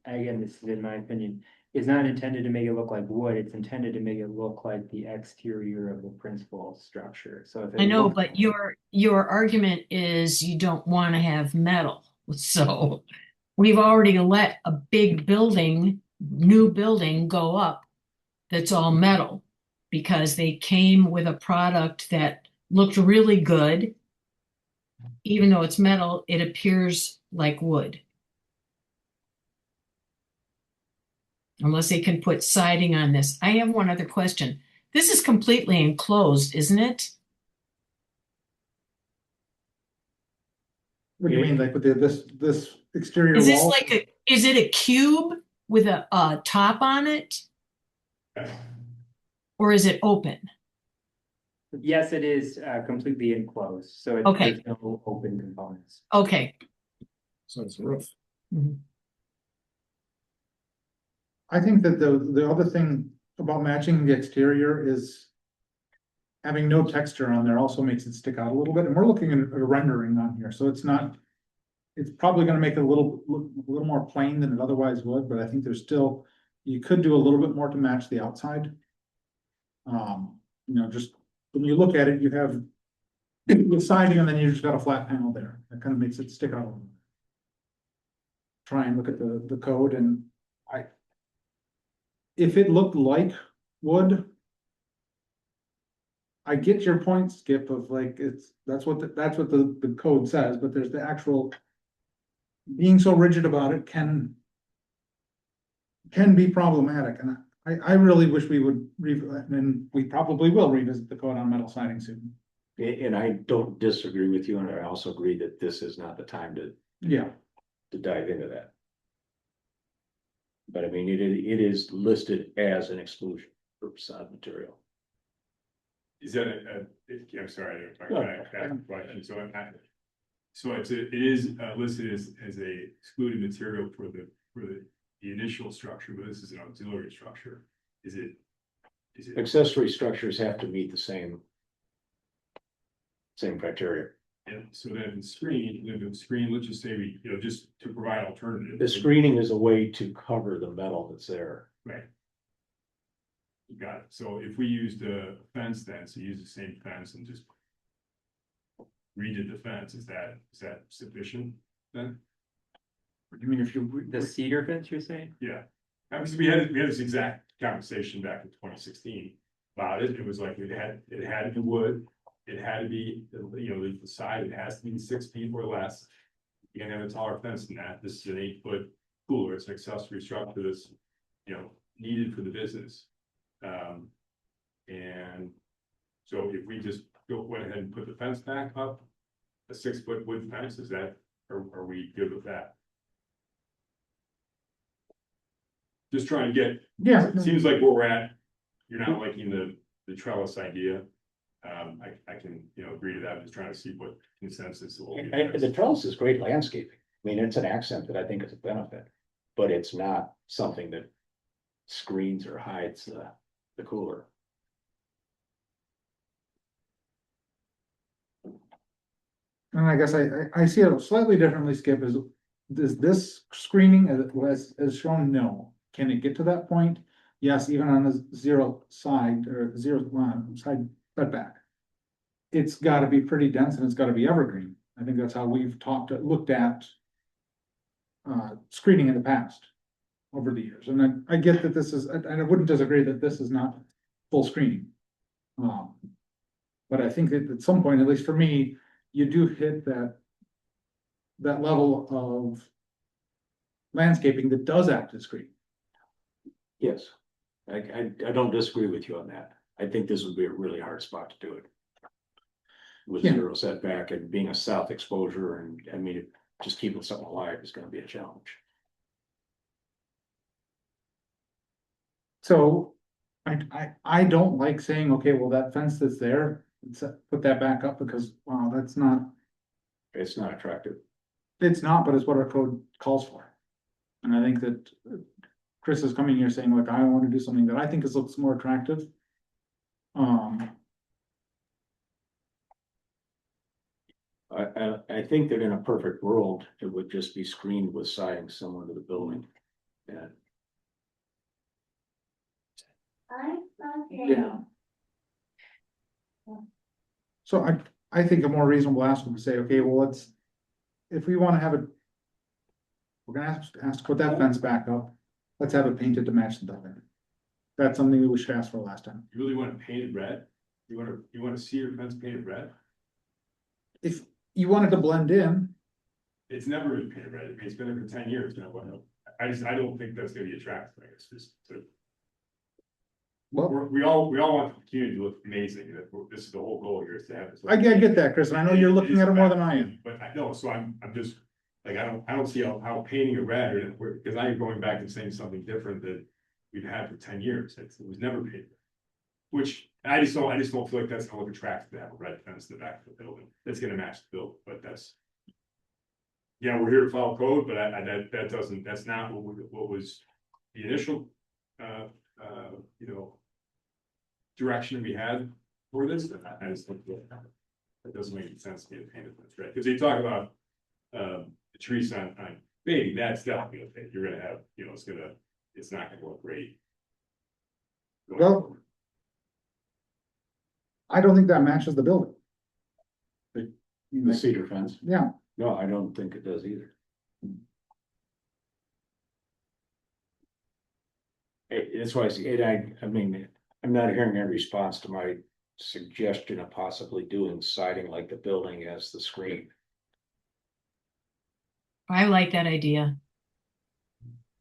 Again, this is in my opinion, is not intended to make it look like wood, it's intended to make it look like the exterior of the principal structure, so if it I know, looked- but your argument is you don't want to have metal. So we've already let a big building, new building go up that's all metal because they came with a product that looked really good. Even though it's metal, it appears like wood. Unless they can put siding on this. I have one other question. This is completely enclosed, isn't it? what do you mean, like with this exterior Is this wall? like is it a cube with a top on it? Or is it open? Yes, it is completely enclosed, so Okay. there's no open components. Okay. So it's a roof. Mhm. I think that the other thing about matching the exterior is. Having no texture on there also makes it stick out a little bit, and we're looking at a rendering on here, so it's not. It's probably gonna make it look a little more plain than it otherwise would, but I think there's still, you could do a little bit more to match the outside. Just when you look at it, you have. The siding and then you just got a flat panel there, that kind of makes it stick out a little bit. Try and look at the code and if it looked like wood. I get your point, Skip, of like, that's what the code says, but there's the actual. Being so rigid about it can be problematic, and I really wish we would, and we probably will revisit the code on metal siding soon. And I don't disagree with you, and I also agree that this is not the time Yeah, to dive into that. But I mean, it is listed as an exclusion for facade material. Is that I'm sorry, I No. asked a question, so it is listed as a excluded material for the initial structure, but this is an auxiliary structure. Is it? Accessory structures have to meet the same criteria. Yeah, so then screen, let's just say just to provide alternatives. The screening is a way to cover the metal that's there. Right. You got it. So if we used a fence then, so use the same fence and just redid the fence, is that sufficient then? what do you mean if you? The cedar fence, you're saying? Yeah. Because we had this exact conversation back in 2016 about it. It was like it had the wood it had to be, the side, it has to be 6 feet or less. You can have a taller fence than that. This is an 8-foot cooler. It's an accessory structure that's, needed for the business. And so if we just went ahead and put the fence back up, a 6-foot wood fence, is that, are we good with that? Just trying to get, Yeah, it seems like where we're at, you're not liking the trellis idea. I can, agree to that. I'm just trying to see what consensus will be. And the trellis is great landscaping. I mean, it's an accent that I think is a benefit, but it's not something that screens or hides the cooler. and I guess I see it slightly differently, Skip, is this screening as shown? No. Can it get to that point? Yes, even on the zero side or zero side setback. It's gotta be pretty dense and it's gotta be evergreen. I think that's how we've looked at screening in the past over the years. And I get that this is, and I wouldn't disagree that this is not full screening. But I think that at some point, at least for me, you do hit that level of landscaping that does act as screen. Yes, I don't disagree with you on that. I think this would be a really hard spot to do it. With Yeah. zero setback and being a south exposure, and I mean, just keeping something alive is gonna be a challenge. So I don't like saying, okay, well, that fence that's there, put that back up because, wow, that's not, It's not attractive. it's not, but it's what our code calls for. And I think that Chris is coming here saying, look, I want to do something that I think looks more attractive. I think that in a perfect world, it would just be screened with siding similar to the building. And Yeah. So I think a more reasonable ask would be say, okay, well, if we want to have it. We're gonna ask to put that fence back up, let's have it painted to match the building. That's something that we should ask for last time. You really want to paint it red? You want to see your fence painted red? If you want it to blend in, It's never been painted red. I mean, it's been there for 10 years now. I don't think that's gonna be attractive. I guess well, we all want the community to look amazing. This is the whole goal here, is to have this. I get that, Chris, and I know you're looking at it more than I am. But I know, so I'm just, like, I don't see how painting it red, because now you're going back and saying something different that we've had for 10 years. It was never painted. Which I just don't feel like that's gonna look attractive to have a red fence in the back of the building. That's gonna match the building, but that's. Yeah, we're here to follow code, but that's not what was the initial, direction we had for this. I just think that doesn't make any sense to me to paint it red, because they talk about the trees on fading. That's definitely gonna fade. You're gonna have, it's not gonna look great. Well, I don't think that matches the building. the cedar fence, Yeah, no, I don't think it does either. That's why I see, I mean, I'm not hearing any response to my suggestion of possibly doing siding like the building as the screen. I like that idea.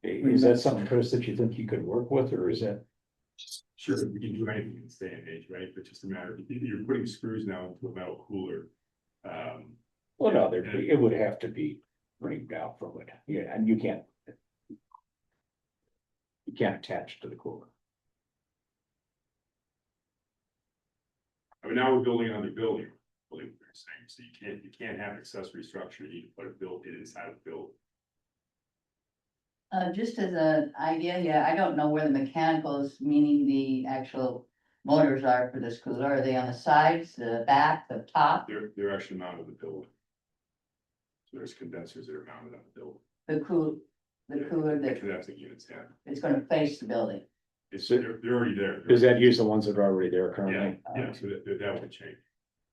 Is that something, Chris, that you think you could work with, or is that? Sure, we can do anything in this day and age, right? But just a matter of, you're putting screws now into a metal cooler. Well, no, it would have to be rigged out from it, yeah, and you can't. You can't attach to the cooler. I mean, now we're building another building, believe what you're saying, so you can't have accessory structure, you need to put it inside the building. Just as an idea, yeah, I don't know where the mechanicals, meaning the actual motors are for this cooler. Are they on the sides, the back, the top? They're actually mounted on the building. So there's condensers that are mounted on the building. The cooler The that condensing units, yeah. is gonna face the building. They're already there. Does that use the ones that are already there Yeah, currently? yeah, so that would change.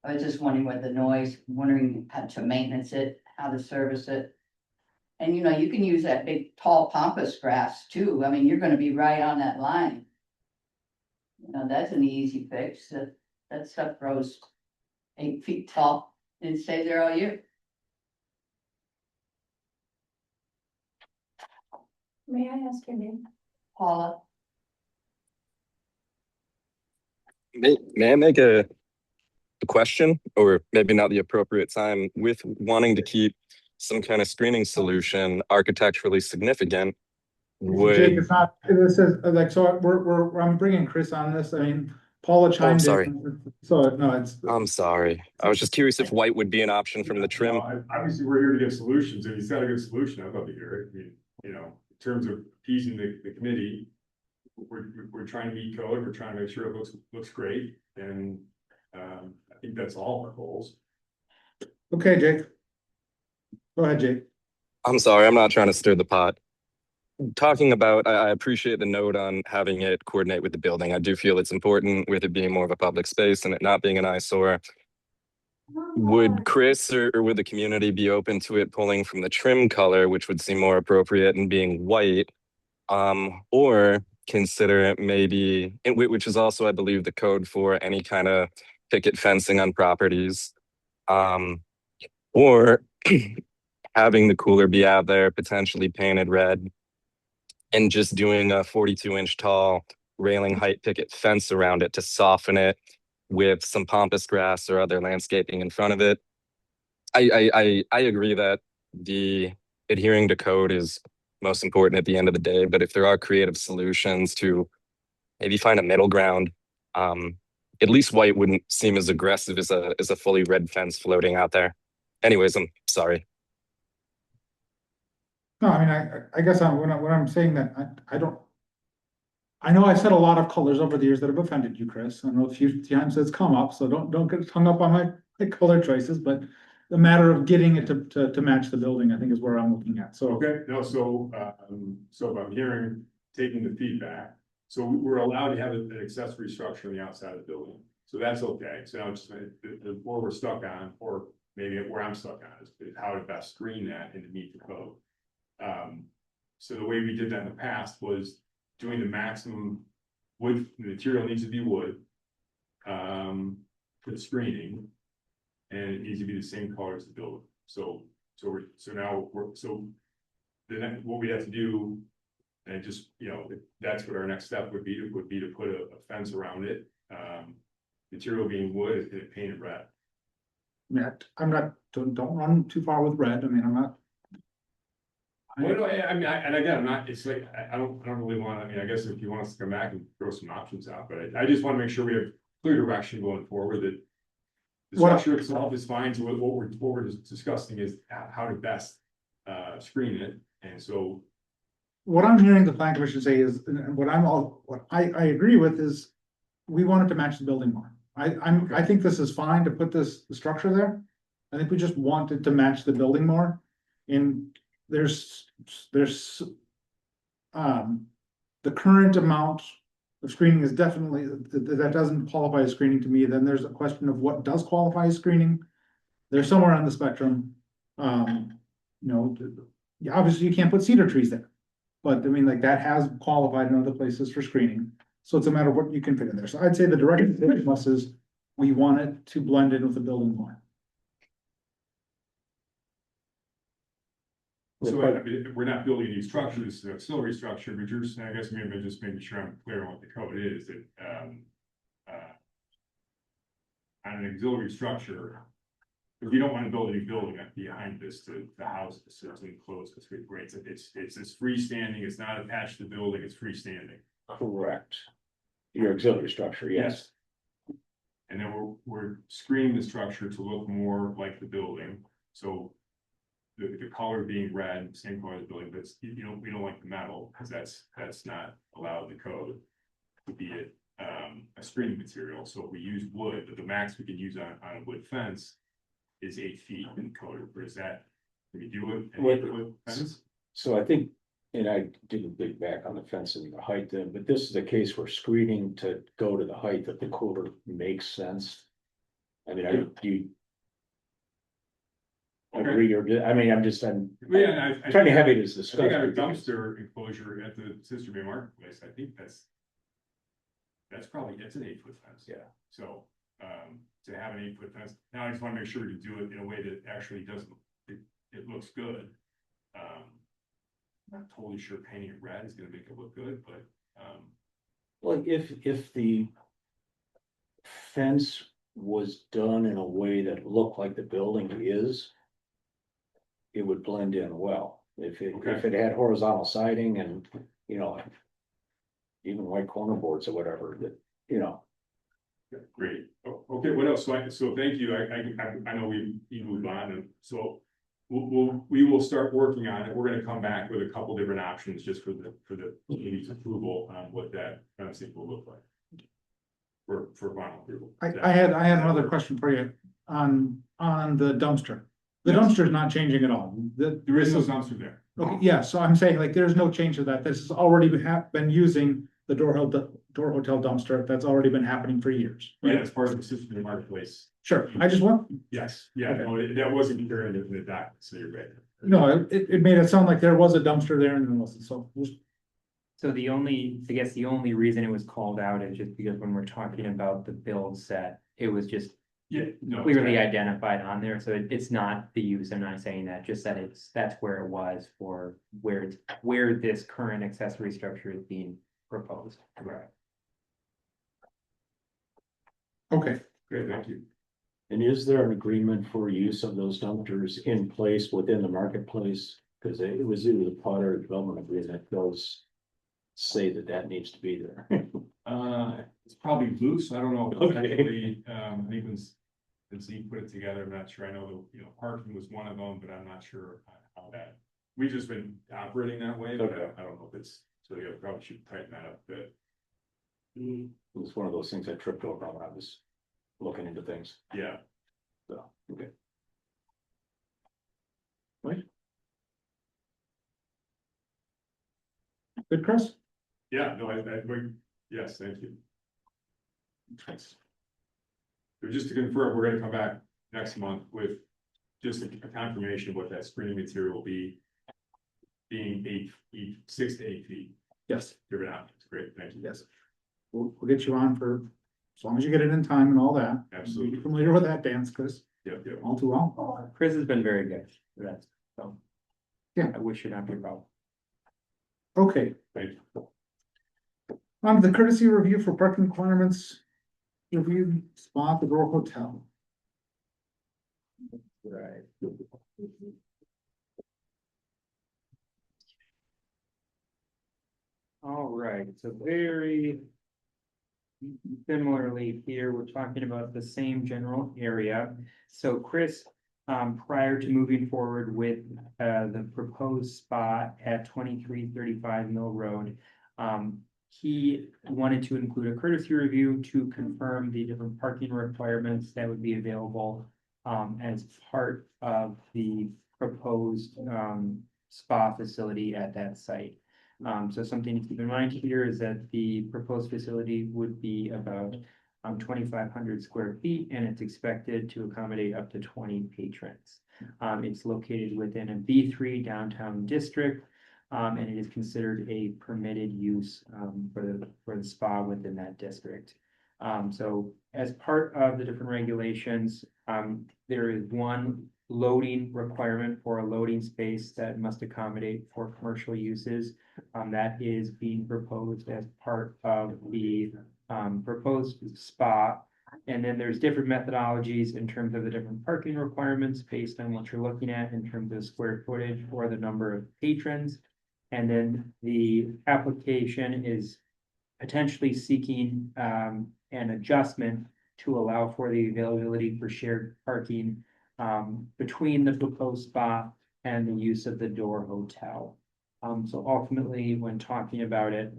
I was just wondering what the noise, wondering how to maintenance it, how to service it. And you can use that big tall pampas grass too. I mean, you're gonna be right on that line. That's an easy fix. That stuff grows 8 feet tall and stay there all year. May I ask your name? Paula, May I make a question, or maybe not the appropriate time, with wanting to keep some kind of screening solution architecturally significant? Jake, Would, it's not, this is like, so I'm bringing Chris on this. I mean, Paula chimed sorry. in. So no, it's. I'm sorry. I was just curious if white would be an option from the trim. Obviously, we're here to get solutions, and he's got a good solution, I'd love to hear it, I mean, you know, in terms of appeasing the committee. We're trying to meet code, we're trying to make sure it looks great, and, I think that's all our goals. Okay, Jake. Go ahead, Jake. I'm sorry, I'm not trying to stir the pot. Talking about, I appreciate the note on having it coordinate with the building. I do feel it's important with it being more of a public space and it not being an eyesore. Would Chris or would the community be open to it pulling from the trim color, which would seem more appropriate, and being white? Or consider it maybe, which is also, I believe, the code for any kind of picket fencing on properties. Or having the cooler be out there, potentially painted red, and just doing a 42-inch tall railing height picket fence around it to soften it with some pampas grass or other landscaping in front of it. I agree that the adhering to code is most important at the end of the day, but if there are creative solutions to maybe find a middle ground, at least white wouldn't seem as aggressive as a fully red fence floating out there. Anyways, I'm sorry. No, I mean, I guess when I'm saying that, I don't. I know I've said a lot of colors over the years that have offended you, Chris. I know a few times it's come up, so don't get hung up on my color choices, but the matter of getting it to match the building, I think, is where I'm looking at. So Okay, no, so if I'm hearing, taking the feedback, so we're allowed to have an accessory structure on the outside of the building. So that's okay, so now it's where we're stuck on, or maybe where I'm stuck on is how to best screen that and to meet the code. So the way we did that in the past was doing the maximum wood, the material needs to be wood. For the screening. And it needs to be the same color as the building, so then what we have to do. And just, you know, that's what our next step would be to put a fence around it, material being wood and painted red. yeah, I'm not, don't run too far with red. I mean, I'm not. Well, no, I mean, and again, I'm not, it's like, I don't really want to, I mean, I guess if you want us to come back and throw some options out, but I just want to make sure we have clear direction going forward, that the structure itself is fine, so what we're discussing is how to best screen it, and so. What I'm hearing the plan commission say is, and what I agree with is, we want it to match the building more. I think this is fine to put the structure there. I think we just want it to match the building more. And there's the current amount of screening is definitely, that doesn't qualify as screening to me. Then there's a question of what does qualify as screening. They're somewhere on the spectrum. You know, obviously you can't put cedar trees there. But I mean, like, that has qualified in other places for screening. So it's a matter of what you can fit in there. So I'd say the direction from us is, we want it to blend in with the building more. So I mean, we're not building a new structure, this is an auxiliary structure, but you're saying, I guess maybe I'm just making sure I'm clear on what the code is, that on an auxiliary structure, if you don't want to build a new building behind this to the house, it's enclosed, it's great, it's freestanding, it's not attached to the building, it's freestanding. Correct. Your auxiliary structure, yes. And then we're screening the structure to look more like the building, so the color being red, same color as the building, but we don't like the metal, because that's not allowed in the code to be a screening material. So if we use wood, but the max we can use on a wood fence is 8 feet in code, or is that, can we do it? Wood fence? So I think, and I didn't dig back on the fence and the height then, but this is a case where screening to go to the height that the cooler makes sense. I mean, do you agree, or, I mean, I'm Yeah, trying to have it as I discussed. think I have a dumpster enclosure at the Sister Bay Marketplace, I think that's probably, it's an 8-foot fence. Yeah. So, To have an 8-foot fence. Now I just wanna make sure to do it in a way that actually doesn't, it looks good. Not totally sure painting it red is gonna make it look good, but, Well, if the fence was done in a way that looked like the building is, it would blend in well. If it had horizontal siding and, you know, even white corner boards or whatever, that, you know, great. Okay, what else? So thank you. I know we moved on, and so we will start working on it. We're gonna come back with a couple different options just for the committee's approval on what that fencing will look like. For final approval. I had another question for you on the dumpster. The Yes. dumpster's not changing at all. There is no dumpster there. Okay, yeah, so I'm saying like, there's no change to that. This has already been using the Door Hotel dumpster. That's already been happening for years. Yeah, it's part of the system in the marketplace. Sure, I just want, Yes, yeah, no, that wasn't clear in the document, so you're right. no, it made it sound like there was a dumpster there and there wasn't, so. So I guess the only reason it was called out is just because when we're talking about the build set, it was just Yeah, no. clearly identified on there, so it's not the use, I'm not saying that, just that that's where it was for where this current accessory structure is being proposed. Right. Okay, Great, thank you. and is there an agreement for use of those dumpsters in place within the marketplace? Cause it was either the Potter Development Agreement does say that needs to be there. It's probably loose, I don't know. Okay. Technically, I think since he put it together, I'm not sure, I know the, parking was one of them, but I'm not sure how that. We've just been operating that way, but Okay. I don't know if it's, so yeah, probably should tighten that up a bit. It was one of those things I tripped over when I was looking into things, Yeah, so, okay. good, Chris? yeah, no, yes, thank you. So just to confirm, we're gonna come back next month with just a confirmation of what that screening material will be. Being 6 to 8 feet, Yes, different options, great, thank you. yes. We'll get you on for, as long as you get it in time and all that. Absolutely. You're familiar with that dance, Chris, Yep, yep. all too well. Chris has been very good for that, so. Yeah. I wish it not be a problem. Okay, Thank you. on to the courtesy review for parking requirements. Review spot the Door Hotel. Right. All right, so very similarly here, we're talking about the same general area. So Chris, prior to moving forward with the proposed spot at 2335 Mill Road, he wanted to include a courtesy review to confirm the different parking requirements that would be available as part of the proposed spa facility at that site. So something to keep in mind here is that the proposed facility would be about 2,500 square feet, and it's expected to accommodate up to 20 patrons. It's located within a B3 downtown district, and it is considered a permitted use for the spa within that district. So as part of the different regulations, there is one loading requirement for a loading space that must accommodate for commercial uses. That is being proposed as part of the proposed spa. And then there's different methodologies in terms of the different parking requirements based on what you're looking at in terms of square footage or the number of patrons. And then the application is potentially seeking an adjustment to allow for the availability for shared parking between the proposed spa and the use of the Door Hotel. So ultimately, when talking about it,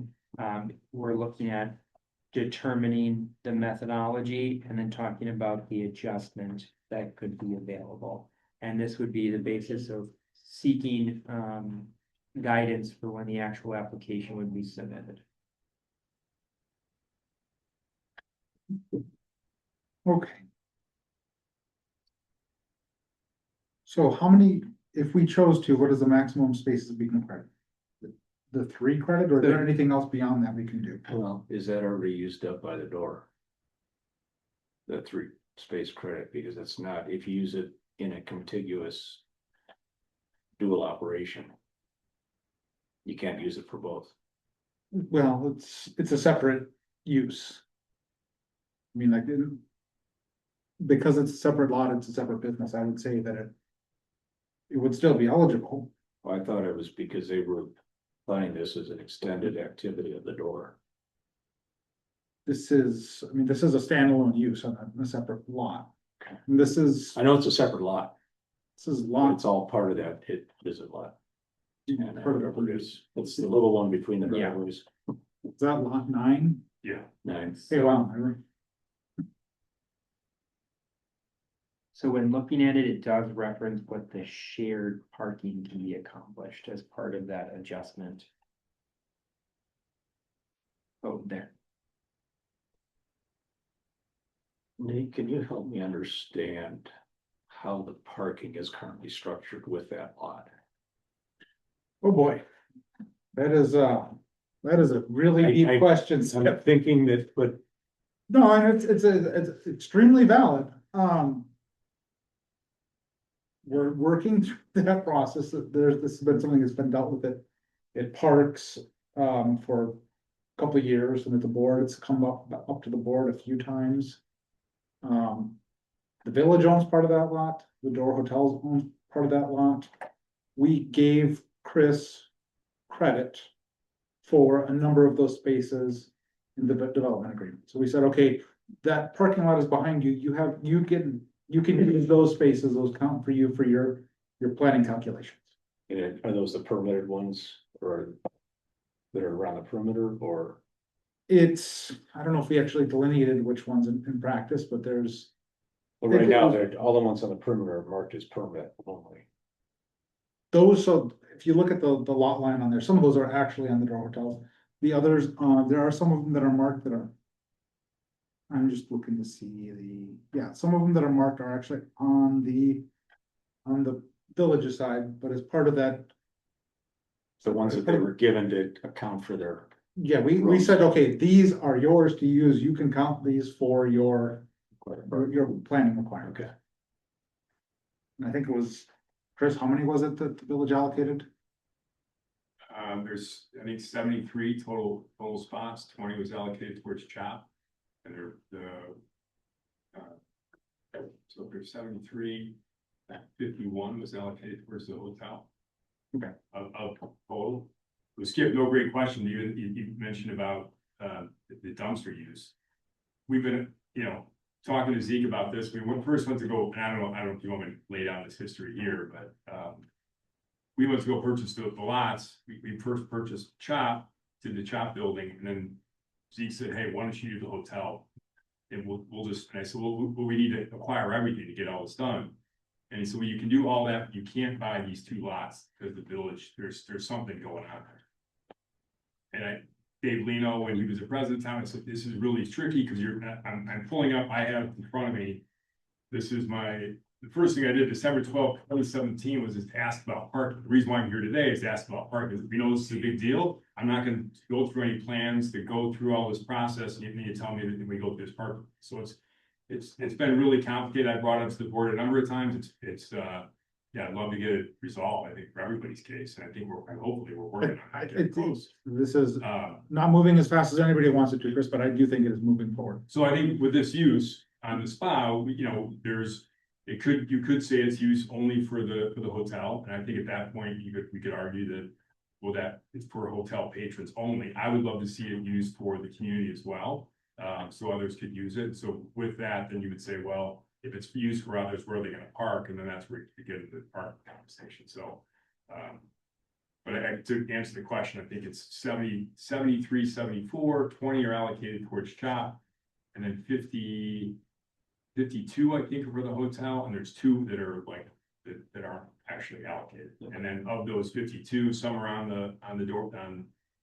we're looking at determining the methodology and then talking about the adjustment that could be available. And this would be the basis of seeking guidance for when the actual application would be submitted. Okay. So how many, if we chose to, what is the maximum spaces we can credit? The 3 credit, or is there anything else beyond that we can do? Well, is that already used up by the door? the 3 space credit, because it's not, if you use it in a contiguous dual operation, you can't use it for both. Well, it's a separate use. I mean, like, because it's a separate lot, it's a separate business, I would say that it would still be eligible. I thought it was because they were planning this as an extended activity of the door. This is, I mean, this is a standalone use on a separate lot. And this is, I know it's a separate lot, this is but lot. it's all part of that hit visit lot. And Part of whatever it is, it's the little one between the Yeah. driveways. Is that lot 9? Yeah. Nice. Hey, wow. So when looking at it, it does reference what the shared parking can be accomplished as part of that adjustment. Oh, there. Nate, can you help me understand how the parking is currently structured with that lot? Oh, boy. That is a really deep I- question. I'm thinking that, but No, and it's extremely valid. We're working through that process. This has been something that's been dealt with at Parks, for a couple of years, and at the board, it's come up to the board a few times. The village owns part of that lot, the Door Hotels owns part of that lot. We gave Chris credit for a number of those spaces in the development agreement. So we said, okay, that parking lot is behind you, you can use those spaces, those count for you for your planning calculations. are those the permitted ones or that are around the perimeter or? It's, I don't know if we actually delineated which ones in practice, but there's, Well, right now, they're, all the ones on the perimeter are marked as permit only. those, so if you look at the lot line on there, some of those are actually on the Door Hotels. The others, there are some of them that are marked that are. I'm just looking to see some of them that are marked are actually on the village's side, but as part of that, The ones that they were given to account for their, yeah, we said, okay, these are yours to use, you can count these for your planning requirement. Okay. And I think it was, Chris, how many was it that the village allocated? There's, I think 73 total spots, 20 was allocated towards CHOP. And so there's 73, 51 was allocated towards the hotel. Okay. Of total. Well, Skip, no, great question. You mentioned about the dumpster use. We've been, talking to Zeke about this. We first went to go, and I don't know if you want me to lay down this history here, but we went to go purchase the lots. We first purchased CHOP, did the CHOP building, and then Zeke said, hey, why don't you do the hotel? And we'll just, and I said, well, we need to acquire everything to get all this done. And he said, well, you can do all that, but you can't buy these 2 lots because the village, there's something going on there. And Dave Leno, when he was the president of town, I said, this is really tricky because I'm pulling up, I have in front of me, this is the first thing I did December 12th, 2017 was just ask about parking. The reason why I'm here today is to ask about parking, because we know this is a big deal. I'm not going to go through any plans to go through all this process, and you need to tell me that we go through this parking. So it's been really complicated. I brought it up to the board a number of times. Yeah, I'd love to get it resolved, I think, for everybody's case, and I think hopefully we're working on it. Getting close. This is not moving as fast as anybody wants it to, Chris, but I do think it is moving forward. So I think with this use on the spa, you could say it's used only for the hotel, and I think at that point, we could argue that, well, that it's for hotel patrons only. I would love to see it used for the community as well, so others could use it. So with that, then you would say, well, if it's used for others, where are they gonna park? And then that's where you get into the park conversation. So, but to answer the question, I think it's 73, 74, 20 are allocated towards CHOP, and then 52, I think, are for the hotel, and there's 2 that are like, that aren't actually allocated. And then of those 52, some are on the door,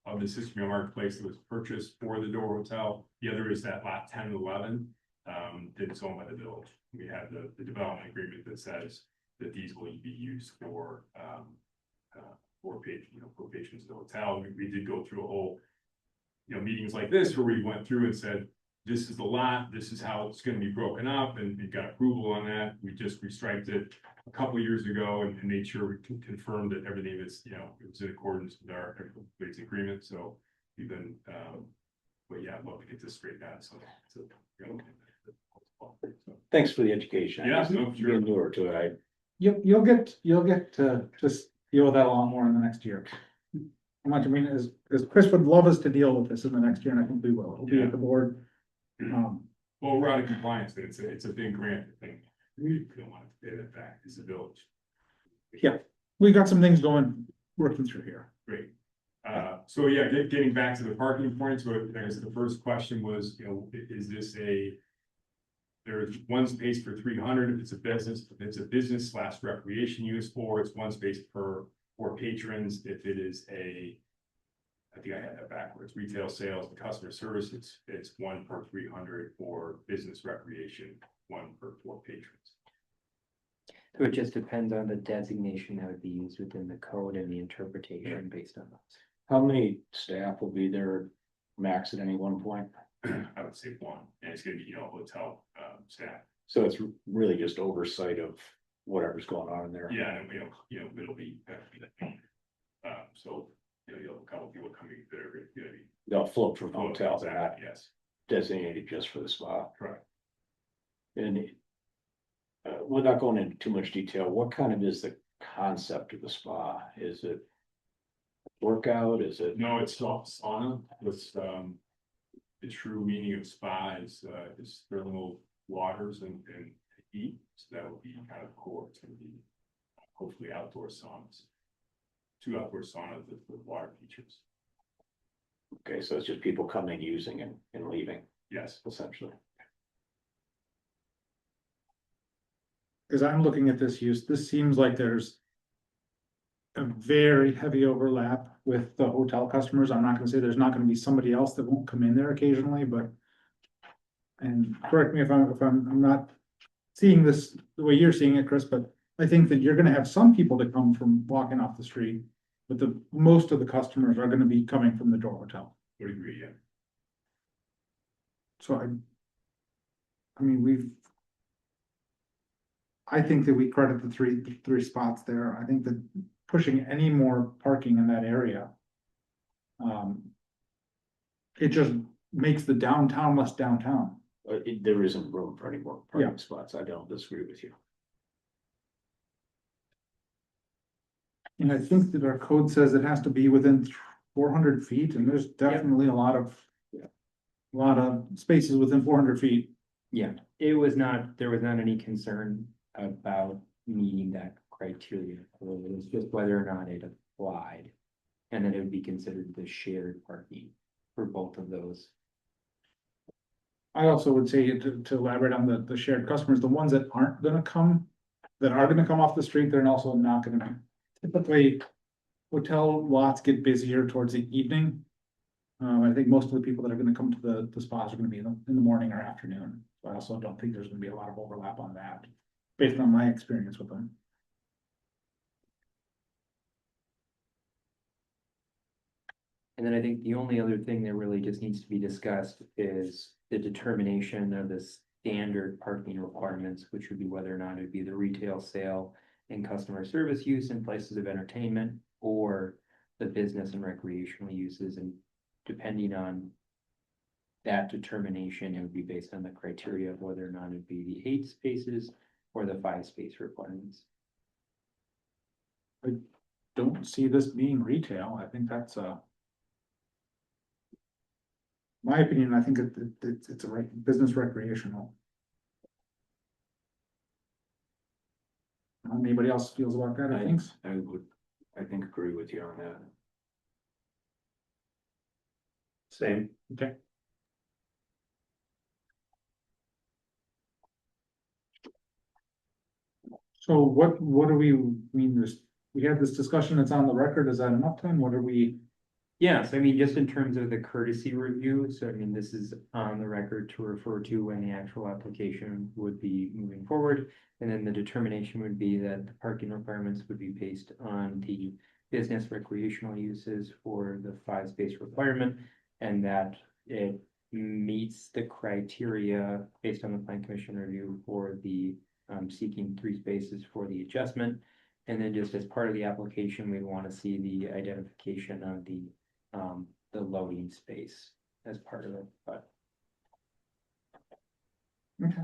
of the Sister Marketplace that was purchased for the Door Hotel. The other is that lot 10 and 11, that's owned by the village. We have the development agreement that says that these will be used for patrons of the hotel. We did go through a whole, meetings like this where we went through and said, this is the lot, this is how it's gonna be broken up, and we got approval on that. We just restriped it a couple of years ago and made sure we confirmed that everything is, you know, it was in accordance with our everybody's agreement, so we've been, but yeah, I'd love to get this straightened out, so. You know, Thanks for the education. Yeah, no, sure. Being newer to it, You'll get to just deal with that a lot more in the next year. How much, I mean, as Chris would love us to deal with this in the next year, and I think we will. It'll be Yeah. at the board. Well, we're out of compliance, but it's a big grant thing. We don't want to pay that back, it's a village. Yeah, we got some things going, working through here. Great. So yeah, getting back to the parking point, so I guess the first question was, you know, is this there's one space for 300 if it's a business slash recreation use, or it's one space for patrons if it is I think I had that backwards, retail sales and customer service, it's 1 per 300 for business recreation, 1 per 4 patrons. So it just depends on the designation that would be used within the code and the interpretation based on those. how many staff will be there max at any one point? I would say 1, and it's gonna be, you know, hotel staff. So it's really just oversight of whatever's going on in there. Yeah, and it'll be, so, you know, you'll have a couple people coming that are gonna be. They'll float from hotels and not Yes, designated just for the spa. correct. And without going into too much detail, what kind of is the concept of the spa? Is it workout? Is it? No, it's sauna, it's, the true meaning of spa is thermal waters and heat, so that would be kind of core, it's gonna be hopefully outdoor saunas. 2 outdoor saunas with water features, Okay, so it's just people coming, using and leaving, yes. essentially. As I'm looking at this use, this seems like there's a very heavy overlap with the hotel customers. I'm not gonna say there's not gonna be somebody else that won't come in there occasionally, but. And correct me if I'm not seeing this the way you're seeing it, Chris, but I think that you're gonna have some people that come from walking off the street. But most of the customers are gonna be coming from the Door Hotel. Would agree, yeah. So I mean, I think that we credit the three spots there. I think that pushing any more parking in that area. It just makes the downtown less downtown. There isn't room for any more parking spots. I don't disagree with you. And I think that our code says it has to be within 400 feet, and there's definitely a lot of spaces within 400 feet. Yeah, there was not any concern about meeting that criteria. It was just whether or not it applied. And then it would be considered the shared parking for both of those. I also would say to elaborate on the shared customers, the ones that aren't gonna come, that are gonna come off the street, they're also not gonna be. Typically, hotel lots get busier towards the evening. I think most of the people that are gonna come to the spas are gonna be in the morning or afternoon. So I also don't think there's gonna be a lot of overlap on that, based on my experience with them. And then I think the only other thing that really just needs to be discussed is the determination of the standard parking requirements, which would be whether or not it'd be the retail sale and customer service use in places of entertainment or the business and recreational uses. And depending on that determination, it would be based on the criteria of whether or not it'd be the 8 spaces or the 5 space requirements. Don't see this being retail. I think that's my opinion. I think it's a business recreational. Anybody else feels about that, I think? I think agree with you on that. Same. Okay. So what do we mean, we had this discussion that's on the record, is that enough time? What are we? Yeah, so I mean, just in terms of the courtesy review, so I mean, this is on the record to refer to when the actual application would be moving forward. And then the determination would be that the parking requirements would be based on the business recreational uses for the 5 space requirement. And that it meets the criteria based on the plan commission review for the seeking 3 spaces for the adjustment. And then just as part of the application, we want to see the identification of the loading space as part of it, but. Okay.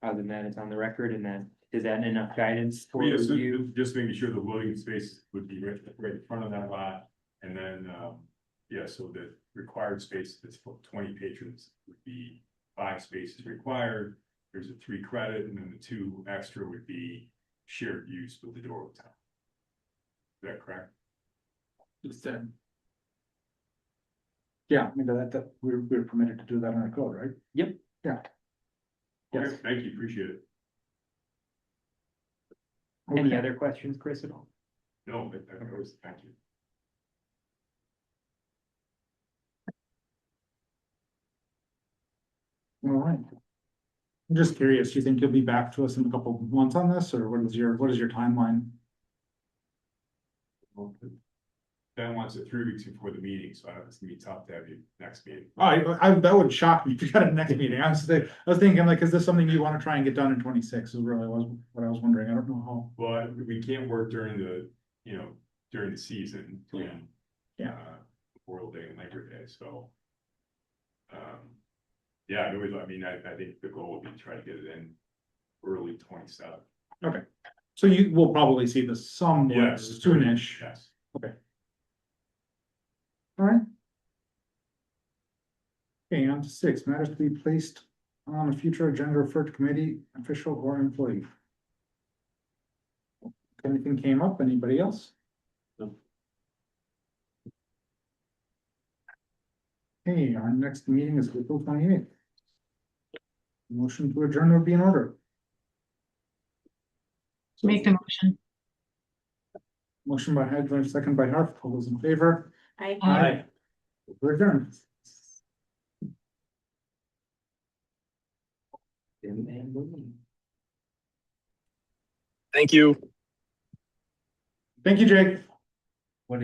Other than that, it's on the record, and that, is that enough guidance for Yeah, so you? just making sure the loading space would be right in front of that lot, and then, yeah, so the required space that's for 20 patrons would be 5 spaces required. There's a 3 credit, and then the 2 extra would be shared use with the door of town. Is that correct? Just said. Yeah, maybe that we're permitted to do that in our code, right? Yep. Yeah. Yes. Okay, thank you, appreciate it. Any Okay. other questions, Chris, at all? No, that was, thank you. All right. I'm just curious, do you think you'll be back to us in a couple of months on this, or what is your timeline? Ben wants it 3 weeks before the meeting, so it's gonna be tough to have you next meeting. That would shock me if you got a next meeting. I was thinking like, is this something you want to try and get done in 26 is really was what I was wondering. I don't know how. Well, we can't work during the, during the season. Between, Yeah. Memorial Day and Labor Day, so. Yeah, I mean, I think the goal would be to try to get it in early 27. Okay, so you will probably see this somewhat Yes. soonish. Yes. All right. Okay, on to 6, matters to be placed on a future agenda referred to committee, official or employee. If anything came up, anybody else? No. Okay, our next meeting is April 28th. Motion to adjourn would be in order. Make the motion. Motion by Hydra, second by Harf, all those in favor? Aye. We're adjourned. Thank you. Thank you, Jake.